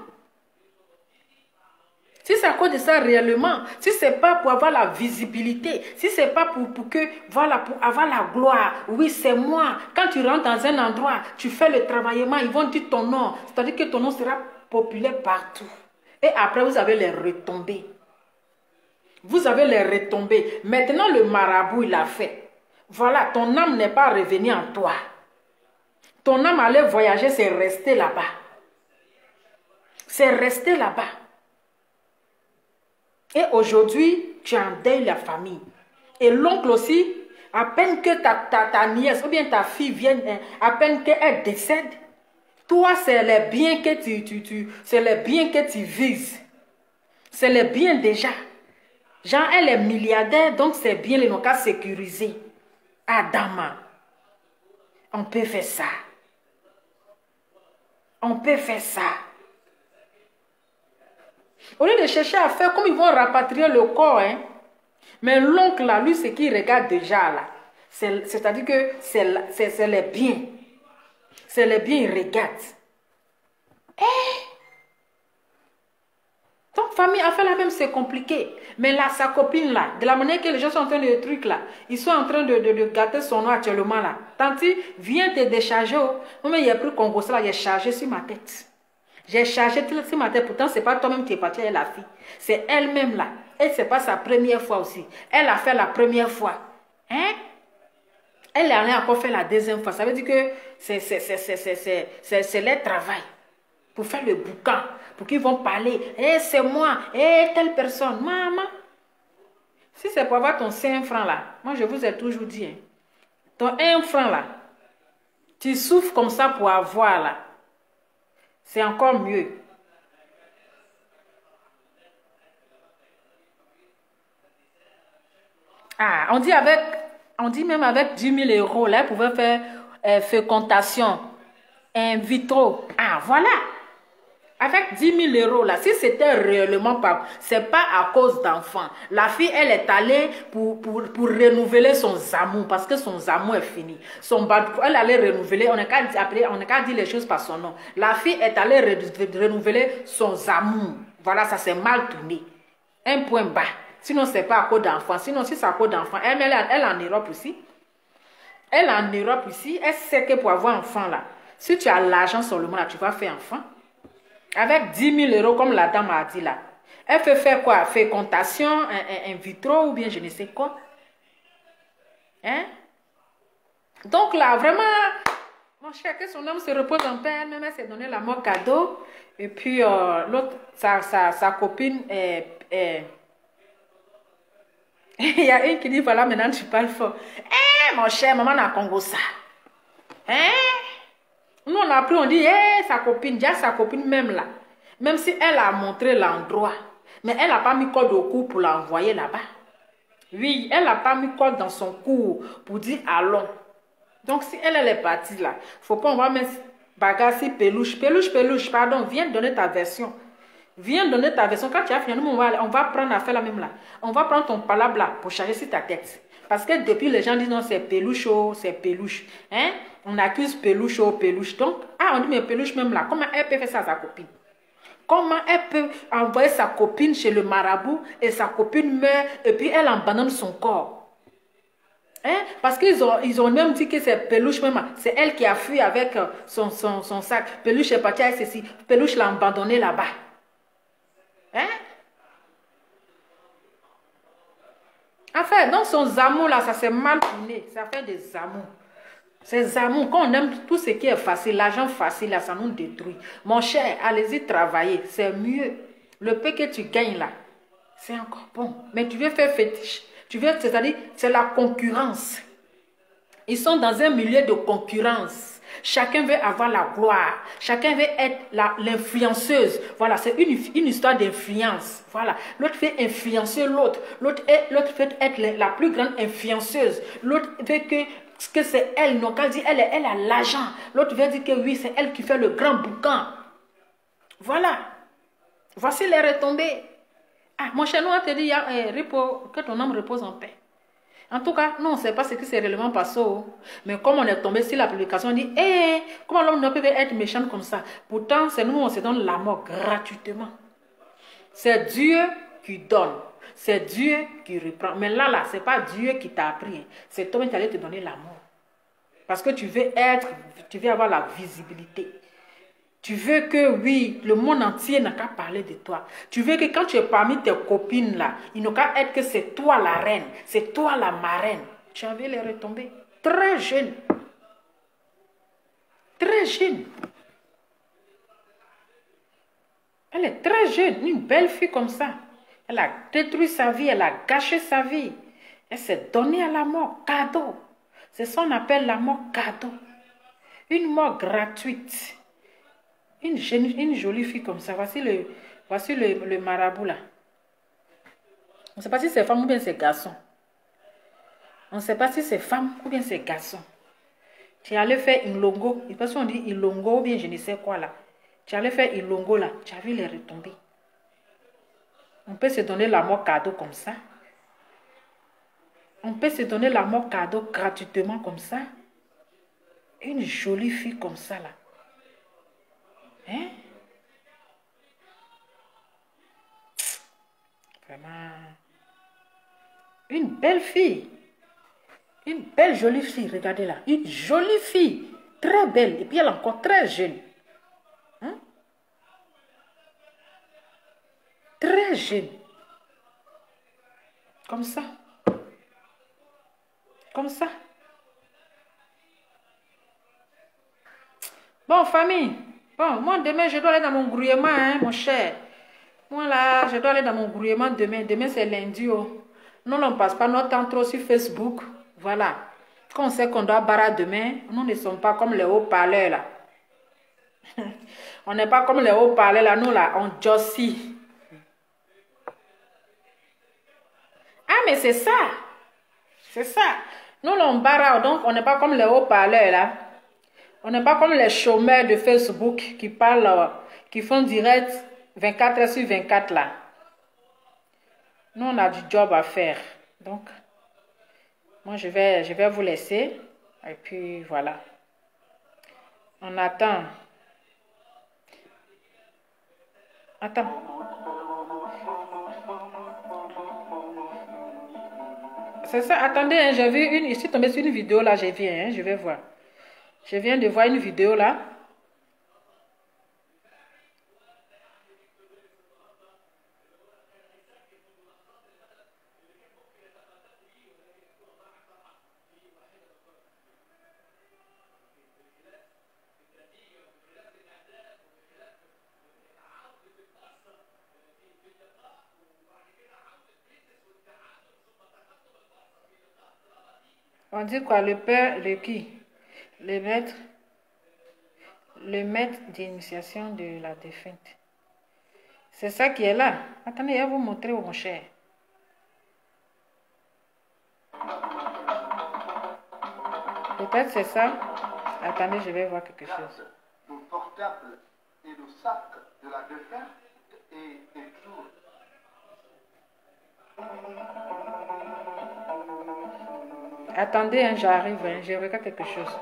Si c'est à cause de ça réellement, si ce n'est pas pour avoir la visibilité, si ce n'est pas pour voilà, pour avoir la gloire, oui, c'est moi. Quand tu rentres dans un endroit, tu fais le travaillement, ils vont dire ton nom. C'est-à-dire que ton nom sera populaire partout. Et après, vous avez les retombées. Vous avez les retombées. Maintenant, le marabout, il a fait. Voilà, ton âme n'est pas revenue en toi. Ton âme allait voyager, c'est resté là-bas. C'est resté là-bas. Et aujourd'hui, tu endeuilles la famille. Et l'oncle aussi, à peine que ta nièce ou bien ta fille vienne, à peine qu'elle décède, toi, c'est les biens que c'est les biens que tu vises. C'est les biens déjà. Jean, elle est milliardaire, donc c'est bien les cas sécurisés. Adama, on peut faire ça. On peut faire ça. Au lieu de chercher à faire comme ils vont rapatrier le corps, hein. Mais l'oncle là, lui, ce qu'il regarde déjà là, c'est-à-dire que c'est les biens. C'est les biens, il regarde. Donc, famille a fait la même, c'est compliqué. Mais là, sa copine là, de la manière que les gens sont en train de trucs là, ils sont en train de gâter son nom actuellement là. Tanti, viens te décharger. Moi, il y a plus Congo, ça là, j'ai chargé sur ma tête. J'ai chargé sur ma tête. Pourtant, ce n'est pas toi-même qui es parti avec la fille. C'est elle-même là. Et ce n'est pas sa première fois aussi. Elle a fait la première fois. Hein? Elle a encore fait la deuxième fois. Ça veut dire que c'est leur travail. Pour faire le boucan. Pour qu'ils vont parler. C'est moi. Telle personne. Maman. Si c'est pour avoir ton 5 francs là. Moi, je vous ai toujours dit. Hein, ton 1 franc là. Tu souffres comme ça pour avoir là. C'est encore mieux. Ah, on dit même avec 10 000 € là, elle pouvait faire fécondation in vitro. Ah, voilà. Avec 10 000 € là, si c'était réellement pas, c'est pas à cause d'enfants. La fille, elle est allée pour renouveler son amour, parce que son amour est fini. Elle allait renouveler, on n'a qu'à dire les choses par son nom. La fille est allée renouveler son amour. Voilà, ça s'est mal tourné. Un point bas. Sinon, c'est pas à cause d'enfants. Sinon, si c'est à cause d'enfants, elle est en Europe aussi. Elle est en Europe ici. Elle sait que pour avoir un enfant là, si tu as l'argent seulement là, tu vas faire enfant. Avec 10 000 € comme la dame a dit là. Elle fait faire quoi? Fécondation in vitro ou bien je ne sais quoi. Hein? Donc là, vraiment, mon cher, que son homme se repose en paix. Elle-même, elle s'est donné la mort cadeau. Et puis, l'autre, sa copine il y a une qui dit, voilà, maintenant tu parles fort. Mon cher, maman n'a Congo ça. Nous, on a appris, on dit, sa copine, déjà sa copine même là. Même si elle a montré l'endroit, mais elle n'a pas mis code au cou pour l'envoyer là-bas. Oui, elle n'a pas mis code dans son cou pour dire allons. Donc, si elle est partie là, il ne faut pas, on va mettre bagassi peluche, pardon, viens donner ta version. Viens donner ta version. Quand tu as fini, on va prendre à faire la même là. On va prendre ton palabre là pour charger sur ta tête. Parce que depuis, les gens disent non, c'est peluche, oh, c'est peluche. Hein? On accuse peluche, oh, peluche. Donc, on dit, mais peluche même là, comment elle peut faire ça à sa copine? Comment elle peut envoyer sa copine chez le marabout et sa copine meurt et puis elle abandonne son corps? Hein? Parce qu'ils ont même dit que c'est peluche même. C'est elle qui a fui avec son sac. Peluche est partie avec ceci. Peluche l'a abandonné là-bas. Hein? Enfin, dans son amour là, ça s'est mal tourné. Ça fait des amours. Ces amours, quand on aime tout ce qui est facile, l'argent facile là, ça nous détruit. Mon cher, allez-y travailler. C'est mieux. Le peu que tu gagnes là, c'est encore bon. Mais tu veux faire fétiche. Tu veux, c'est-à-dire, c'est la concurrence. Ils sont dans un milieu de concurrence. Chacun veut avoir la gloire. Chacun veut être l'influenceuse. Voilà, c'est une histoire d'influence. Voilà. L'autre fait influencer l'autre. L'autre veut être la plus grande influenceuse. L'autre veut que c'est elle. Donc, elle dit, elle a l'argent. L'autre veut dire que oui, c'est elle qui fait le grand boucan. Voilà. Voici les retombées. Ah, mon cher, nous, on te dit, que ton âme repose en paix. En tout cas, nous, on ne sait pas ce qui s'est réellement passé. Mais comme on est tombé sur la publication, on dit, comment l'homme ne peut être méchant comme ça? Pourtant, c'est nous, on se donne la mort gratuitement. C'est Dieu qui donne. C'est Dieu qui reprend. Mais là, ce n'est pas Dieu qui t'a appris. C'est toi qui allais te donner la mort. Parce que tu veux avoir la visibilité. Tu veux que, oui, le monde entier n'a qu'à parler de toi. Tu veux que quand tu es parmi tes copines là, il n'a qu'à être que c'est toi la reine, c'est toi la marraine. Tu avais les retombées. Très jeune. Très jeune. Elle est très jeune, une belle fille comme ça. Elle a détruit sa vie, elle a gâché sa vie. Elle s'est donnée à la mort, cadeau. C'est ça qu'on appelle la mort cadeau. Une mort gratuite. Une jolie fille comme ça. Voici le marabout là. On ne sait pas si c'est femme ou bien c'est garçon. On ne sait pas si c'est femme ou bien c'est garçon. Tu allais faire Ilongo. Il pense qu'on dit Ilongo ou bien je ne sais quoi là. Tu allais faire Ilongo là. Tu as vu les retombées. On peut se donner la mort cadeau comme ça. On peut se donner la mort cadeau gratuitement comme ça. Une jolie fille comme ça là. Hein? Vraiment. Une belle fille. Une belle jolie fille, regardez là. Une jolie fille. Très belle. Et puis elle est encore très jeune. Hein? Très jeune. Comme ça. Comme ça. Bon, famille. Bon, moi, demain, je dois aller dans mon grouillement, hein, mon cher. Moi, là, je dois aller dans mon grouillement demain. Demain, c'est lundi. Oh. Nous, on ne passe pas notre temps trop sur Facebook. Voilà. Quand on sait qu'on doit barrer demain, nous ne sommes pas comme les haut-parleurs, là. On n'est pas comme les haut-parleurs, là. Nous, là, on jossie. Ah, mais c'est ça. C'est ça. Nous, là, on barre, donc, on n'est pas comme les haut-parleurs, là. On n'est pas comme les chômeurs de Facebook qui parlent, qui font direct 24 heures sur 24 là. Nous, on a du job à faire. Donc, moi, je vais vous laisser. Et puis, voilà. On attend. Attends. C'est ça. Attendez, hein, j'ai vu je suis tombée sur une vidéo là, j'ai vu, hein, je vais voir. Je viens de voir une vidéo là. On dit quoi? Le père, le qui? Le maître d'initiation de la défunte. C'est ça qui est là. Attendez, je vais vous montrer, mon cher. Peut-être c'est ça. Attendez, je vais voir quelque chose. Le portable et le sac de la défunte est toujours. Attendez, hein, j'arrive, hein, je regarde quelque chose.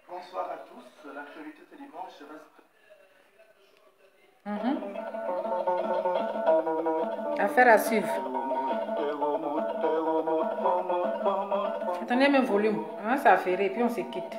Bonsoir à tous, l'actualité ce dimanche reste. Affaire à suivre. Attendez, même volume. Hein, ça a fait et puis on se quitte.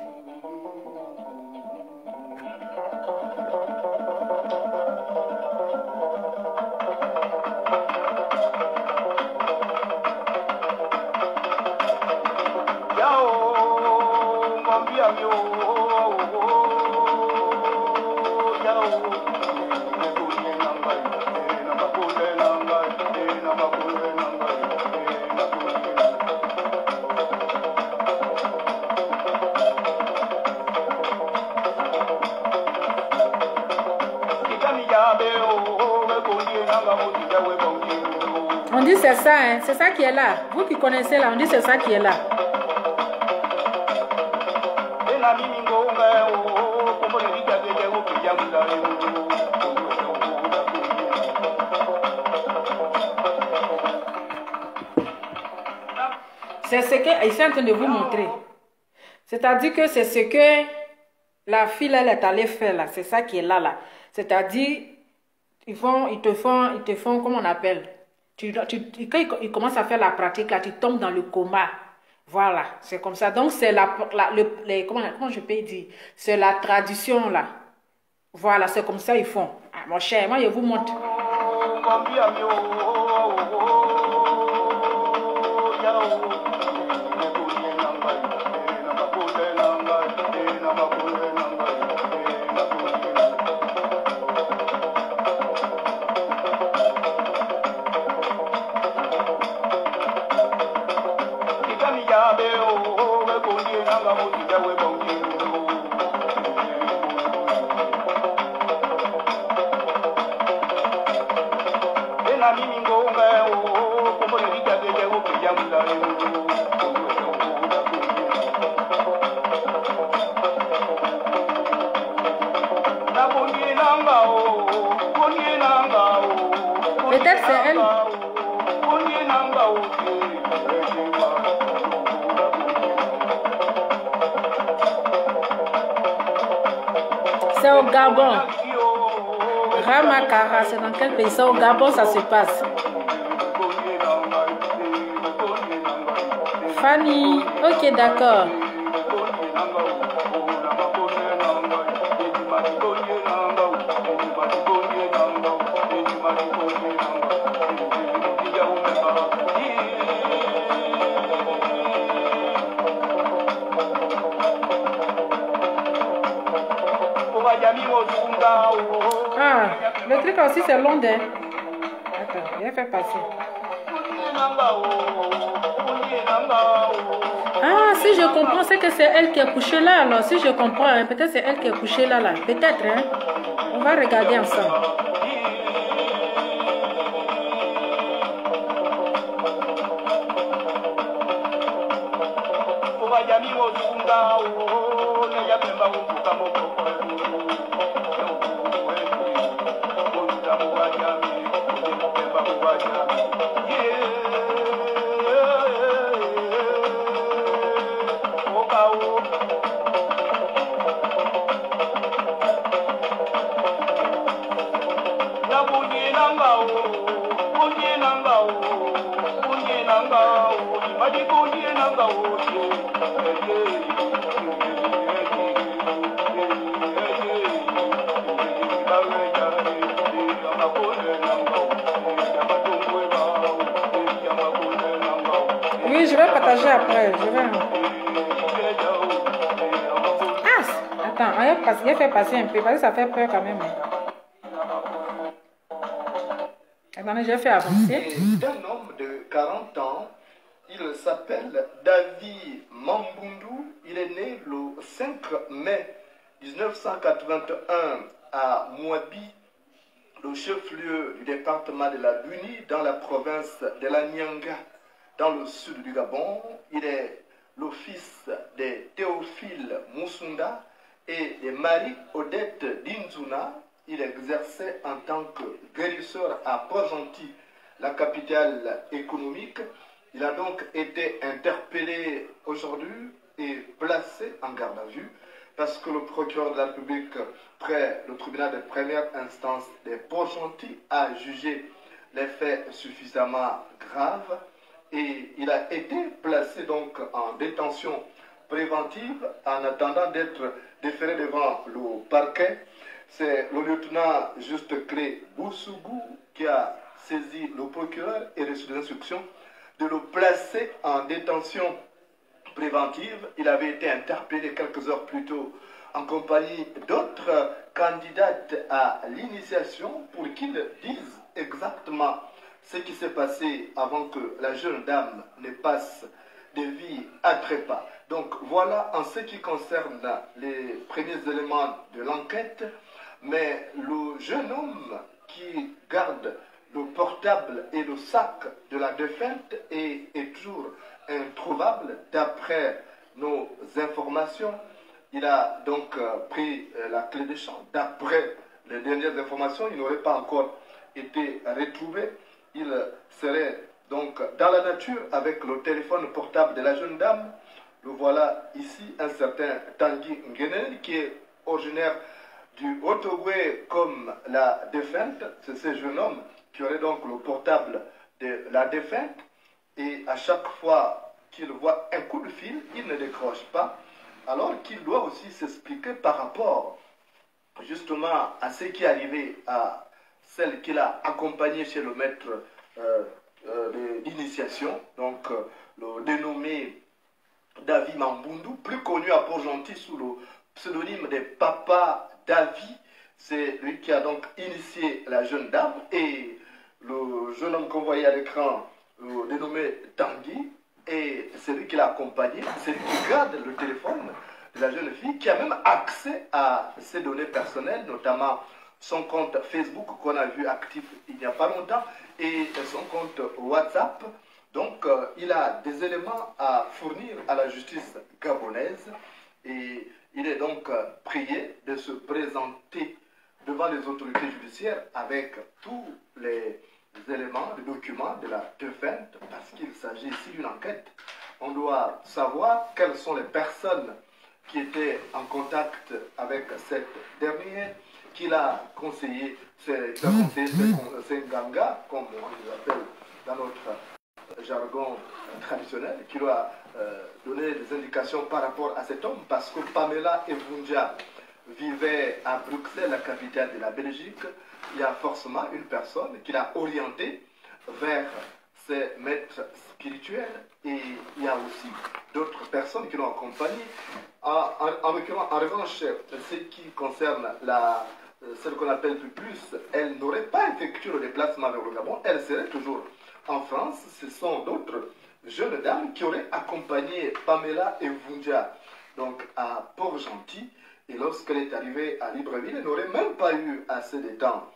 On dit c'est ça, hein? C'est ça qui est là. Vous qui connaissez là, on dit c'est ça qui est là. C'est ce que je suis en train de vous montrer. C'est-à-dire que c'est ce que la fille elle est allée faire là. C'est ça qui est là. C'est-à-dire, ils te font, comment on appelle? Quand ils commencent à faire la pratique là, tu tombes dans le coma. Voilà, c'est comme ça. Donc c'est comment je peux dire? C'est la tradition là. Voilà, c'est comme ça ils font. Ah, mon cher, moi je vous montre. Peut-être c'est elle. C'est au Gabon. Ramakara, c'est dans quel pays? C'est au Gabon, ça se passe. Fanny, ok, d'accord. Ah, le truc aussi c'est long d'un. Attends, il a fait passer. Ah, si je comprends, c'est que c'est elle qui est couchée là. Alors, si je comprends, hein, peut-être c'est elle qui est couchée là. Peut-être, hein. On va regarder ensemble. Oui, je vais partager après. Ah, attends, il a fait passer un peu, parce que ça fait peur quand même. Attendez, je vais faire avancer. C'est un homme de 40 ans. Il s'appelle David Mambundu. Il est né le 5 mai 1981 à Mouabi, le chef-lieu du département de la Buni, dans la province de la Nyanga, dans le sud du Gabon. Il est le fils de Théophile Moussunda et de Marie-Odette Dinzuna. Il exerçait en tant que guérisseur à Port-Gentil, la capitale économique. Il a donc été interpellé aujourd'hui et placé en garde à vue parce que le procureur de la République près le tribunal de première instance de Port-Gentil a jugé les faits suffisamment graves et il a été placé donc en détention préventive en attendant d'être déféré devant le parquet. C'est le lieutenant Juste Clé Boussougou qui a saisi le procureur et reçu des instructions de le placer en détention préventive. Il avait été interpellé quelques heures plus tôt en compagnie d'autres candidates à l'initiation pour qu'ils disent exactement ce qui s'est passé avant que la jeune dame ne passe de vie à trépas. Donc voilà en ce qui concerne les premiers éléments de l'enquête, mais le jeune homme qui garde le portable et le sac de la défunte est toujours introuvable d'après nos informations. Il a donc pris la clé des champs. D'après les dernières informations, il n'aurait pas encore été retrouvé. Il serait donc dans la nature avec le téléphone portable de la jeune dame. Le voilà ici, un certain Tanguy Nguenen, qui est originaire du Haut-Ogooué comme la défunte. C'est ce jeune homme qui aurait donc le portable de la défunte. Et à chaque fois qu'il voit un coup de fil, il ne décroche pas. Alors qu'il doit aussi s'expliquer par rapport justement à ce qui est arrivé à celle qu'il a accompagnée chez le maître d'initiation, donc le dénommé David Mambundu, plus connu à Port-Gentil sous le pseudonyme de Papa David. C'est lui qui a donc initié la jeune dame, et le jeune homme qu'on voyait à l'écran, le dénommé Tanguy, et c'est lui qui l'a accompagné, c'est lui qui garde le téléphone de la jeune fille, qui a même accès à ses données personnelles, notamment son compte Facebook qu'on a vu actif il n'y a pas longtemps, et son compte WhatsApp. Donc il a des éléments à fournir à la justice gabonaise, et il est donc prié de se présenter devant les autorités judiciaires avec tous les éléments, les documents de la défunte, parce qu'il s'agit ici d'une enquête. On doit savoir quelles sont les personnes qui étaient en contact avec cette dernière, qui l'a conseillé, c'est Nganga, comme on les appelle dans notre jargon traditionnel, qui lui a donné des indications par rapport à cet homme, parce que Pamela Evunja vivait à Bruxelles, la capitale de la Belgique. Il y a forcément une personne qui l'a orienté vers ses maîtres spirituels, et il y a aussi d'autres personnes qui l'ont accompagné. En revanche, ce qui concerne celle qu'on appelle plus, elle n'aurait pas effectué le déplacement vers le Gabon, elle serait toujours en France. Ce sont d'autres jeunes dames qui auraient accompagné Pamela Evunja donc à Port-Gentil, et lorsqu'elle est arrivée à Libreville, elle n'aurait même pas eu assez de temps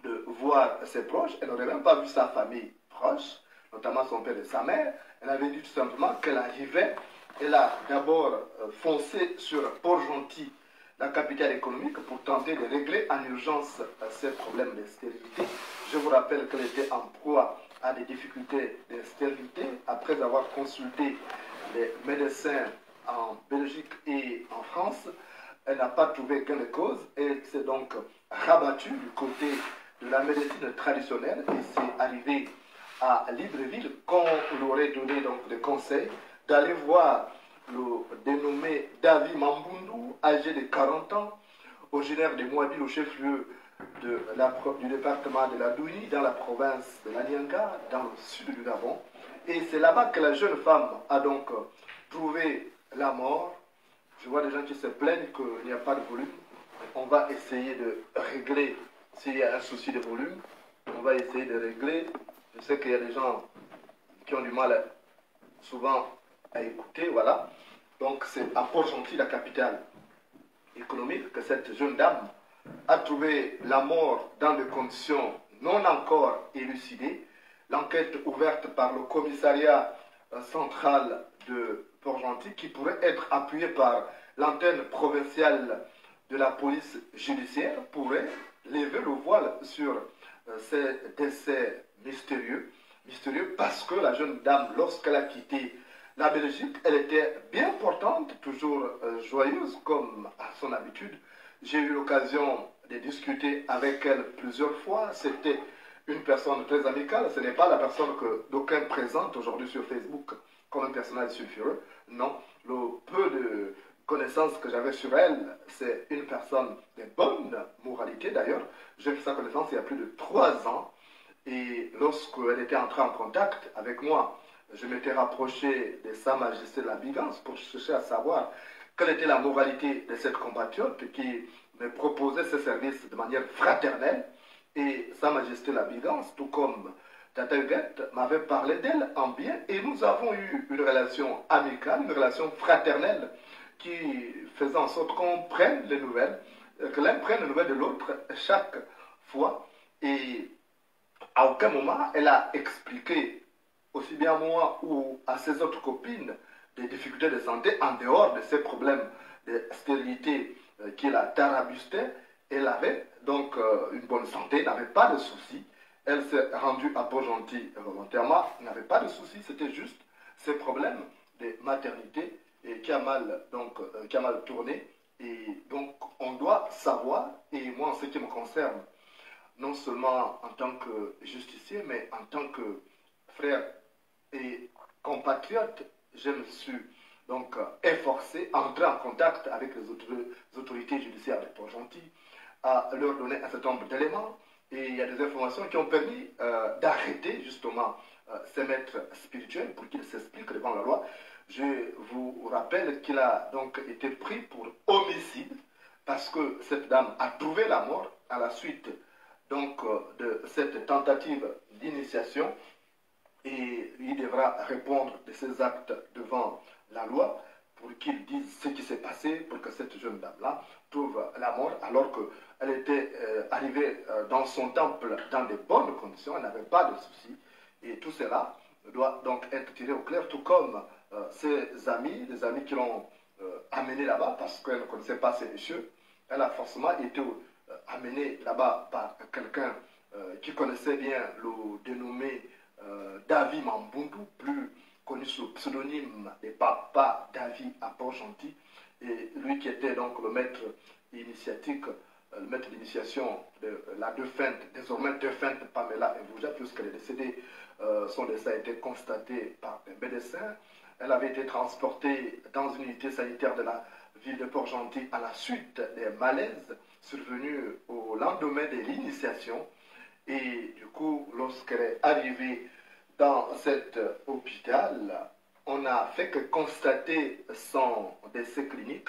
de voir ses proches, elle n'aurait même pas vu sa famille proche, notamment son père et sa mère. Elle avait dit tout simplement qu'elle arrivait. Elle a d'abord foncé sur Port-Gentil, la capitale économique, pour tenter de régler en urgence ces problèmes de stérilité. Je vous rappelle qu'elle était en proie à des difficultés de stérilité après avoir consulté les médecins en Belgique et en France. Elle n'a pas trouvé gain de cause et s'est donc rabattue du côté de la médecine traditionnelle, et c'est arrivé à Libreville qu'on lui aurait donné donc des conseils d'aller voir le dénommé David Mambundu, âgé de 40 ans, originaire de Mouabil, au chef-lieu du département de la Douini, dans la province de l'Anianga, dans le sud du Gabon. Et c'est là-bas que la jeune femme a donc trouvé la mort. Je vois des gens qui se plaignent qu'il n'y a pas de volume. On va essayer de régler s'il y a un souci de volume. On va essayer de régler. Je sais qu'il y a des gens qui ont du mal souvent à écouter, voilà. Donc c'est à Port-Gentil, la capitale économique, que cette jeune dame a trouvé la mort dans des conditions non encore élucidées. L'enquête ouverte par le commissariat central de Port-Gentil, qui pourrait être appuyée par l'antenne provinciale de la police judiciaire, pourrait lever le voile sur ces décès mystérieux parce que la jeune dame, lorsqu'elle a quitté la Belgique, elle était bien portante, toujours joyeuse comme à son habitude. J'ai eu l'occasion de discuter avec elle plusieurs fois. C'était une personne très amicale. Ce n'est pas la personne que d'aucuns présentent aujourd'hui sur Facebook comme un personnage sulfureux. Non, le peu de connaissances que j'avais sur elle, c'est une personne de bonne moralité. D'ailleurs, j'ai fait sa connaissance il y a plus de 3 ans. Et lorsqu'elle était entrée en contact avec moi, je m'étais rapproché de Sa Majesté de la Bigance pour chercher à savoir quelle était la moralité de cette compatriote qui me proposait ses services de manière fraternelle. Et Sa Majesté de la Bigance, tout comme Tata Huguette m'avait parlé d'elle en bien et nous avons eu une relation amicale, une relation fraternelle qui faisait en sorte qu'on prenne les nouvelles, que l'un prenne les nouvelles de l'autre chaque fois. Et à aucun moment, elle a expliqué, aussi bien à moi ou à ses autres copines, des difficultés de santé en dehors de ces problèmes de stérilité qui la tarabustaient. Elle avait donc une bonne santé, n'avait pas de soucis. Elle s'est rendue à Port-Gentil volontairement, n'avait pas de soucis, c'était juste ces problèmes de maternité et qui a mal tourné. Et donc on doit savoir, et moi en ce qui me concerne, non seulement en tant que justicier, mais en tant que frère et compatriote, je me suis donc efforcé, entrer en contact avec les autorités judiciaires de Port-Gentil, à leur donner un certain nombre d'éléments. Et il y a des informations qui ont permis d'arrêter justement ces maîtres spirituels pour qu'ils s'expliquent devant la loi. Je vous rappelle qu'il a donc été pris pour homicide parce que cette dame a trouvé la mort à la suite donc de cette tentative d'initiation et il devra répondre de ses actes devant la loi pour qu'il dise ce qui s'est passé pour que cette jeune dame-là trouve la mort alors qu'elle était arrivée dans son temple dans de bonnes conditions, elle n'avait pas de soucis. Et tout cela doit donc être tiré au clair, tout comme ses amis, les amis qui l'ont amenée là-bas parce qu'elle ne connaissait pas ces messieurs. Elle a forcément été amenée là-bas par quelqu'un qui connaissait bien le dénommé David Mambundu, plus connu sous le pseudonyme de Papa David à Port-Gentil, et lui qui était donc le maître initiatique, le maître d'initiation de la défunte, désormais défunte Pamela Mvunja, puisqu'elle est décédée, son décès a été constaté par un médecin. Elle avait été transportée dans une unité sanitaire de la ville de Port-Gentil à la suite des malaises survenus au lendemain de l'initiation. Et du coup, lorsqu'elle est arrivée dans cet hôpital, on n'a fait que constater son décès clinique,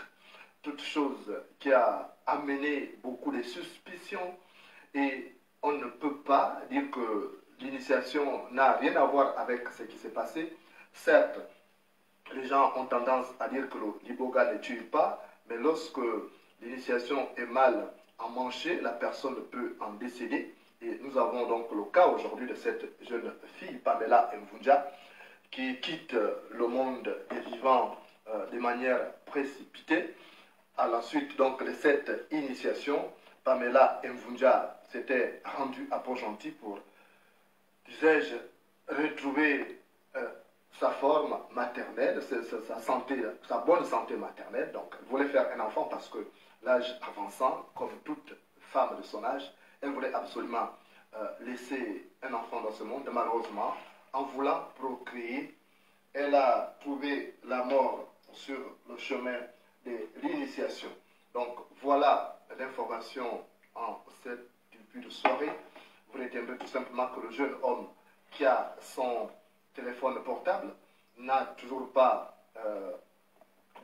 toute chose qui a amené beaucoup de suspicions. Et on ne peut pas dire que l'initiation n'a rien à voir avec ce qui s'est passé. Certes, les gens ont tendance à dire que le liboga ne tue pas, mais lorsque l'initiation est mal emmanchée, la personne peut en décéder. Et nous avons donc le cas aujourd'hui de cette jeune fille, Pamela Mvunja, qui quitte le monde des vivants de manière précipitée. À la suite donc de cette initiation, Pamela Mvunja s'était rendue à Port-Gentil pour, disais-je, retrouver sa forme maternelle, sa santé, sa bonne santé maternelle. Donc, elle voulait faire un enfant parce que l'âge avançant, comme toute femme de son âge, elle voulait absolument laisser un enfant dans ce monde. Malheureusement, en voulant procréer, elle a trouvé la mort sur le chemin de l'initiation. Donc, voilà l'information en cette début de soirée. Vous retiendrez tout simplement que le jeune homme qui a son téléphone portable n'a toujours pas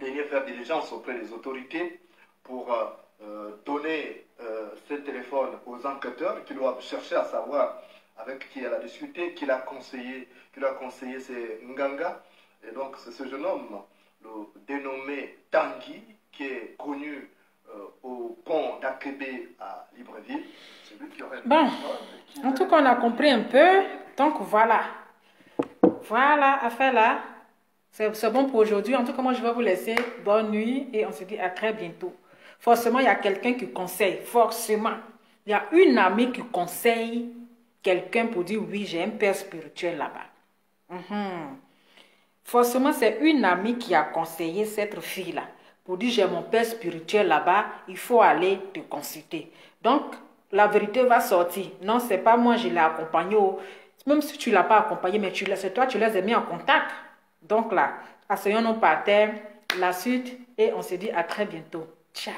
daigné faire diligence auprès des autorités pour donner ce téléphone aux enquêteurs qui doivent chercher à savoir avec qui elle a discuté, qui lui a conseillé c'est Nganga. Et donc c'est ce jeune homme, le dénommé Tanguy, qui est connu au pont d'Akébé à Libreville. C'est lui qui aurait... Bon, en tout cas on a compris un peu, donc voilà. Voilà, affaire là, c'est bon pour aujourd'hui. En tout cas, moi, je vais vous laisser. Bonne nuit et on se dit à très bientôt. Forcément, il y a quelqu'un qui conseille. Forcément. Il y a une amie qui conseille quelqu'un pour dire oui, j'ai un père spirituel là-bas. Forcément, c'est une amie qui a conseillé cette fille-là pour dire j'ai mon père spirituel là-bas, il faut aller te consulter. Donc, la vérité va sortir. Non, c'est pas moi, je l'ai accompagné au... Même si tu ne l'as pas accompagné, mais c'est toi, tu les as mis en contact. Donc là, asseyons-nous par terre, la suite, et on se dit à très bientôt. Ciao.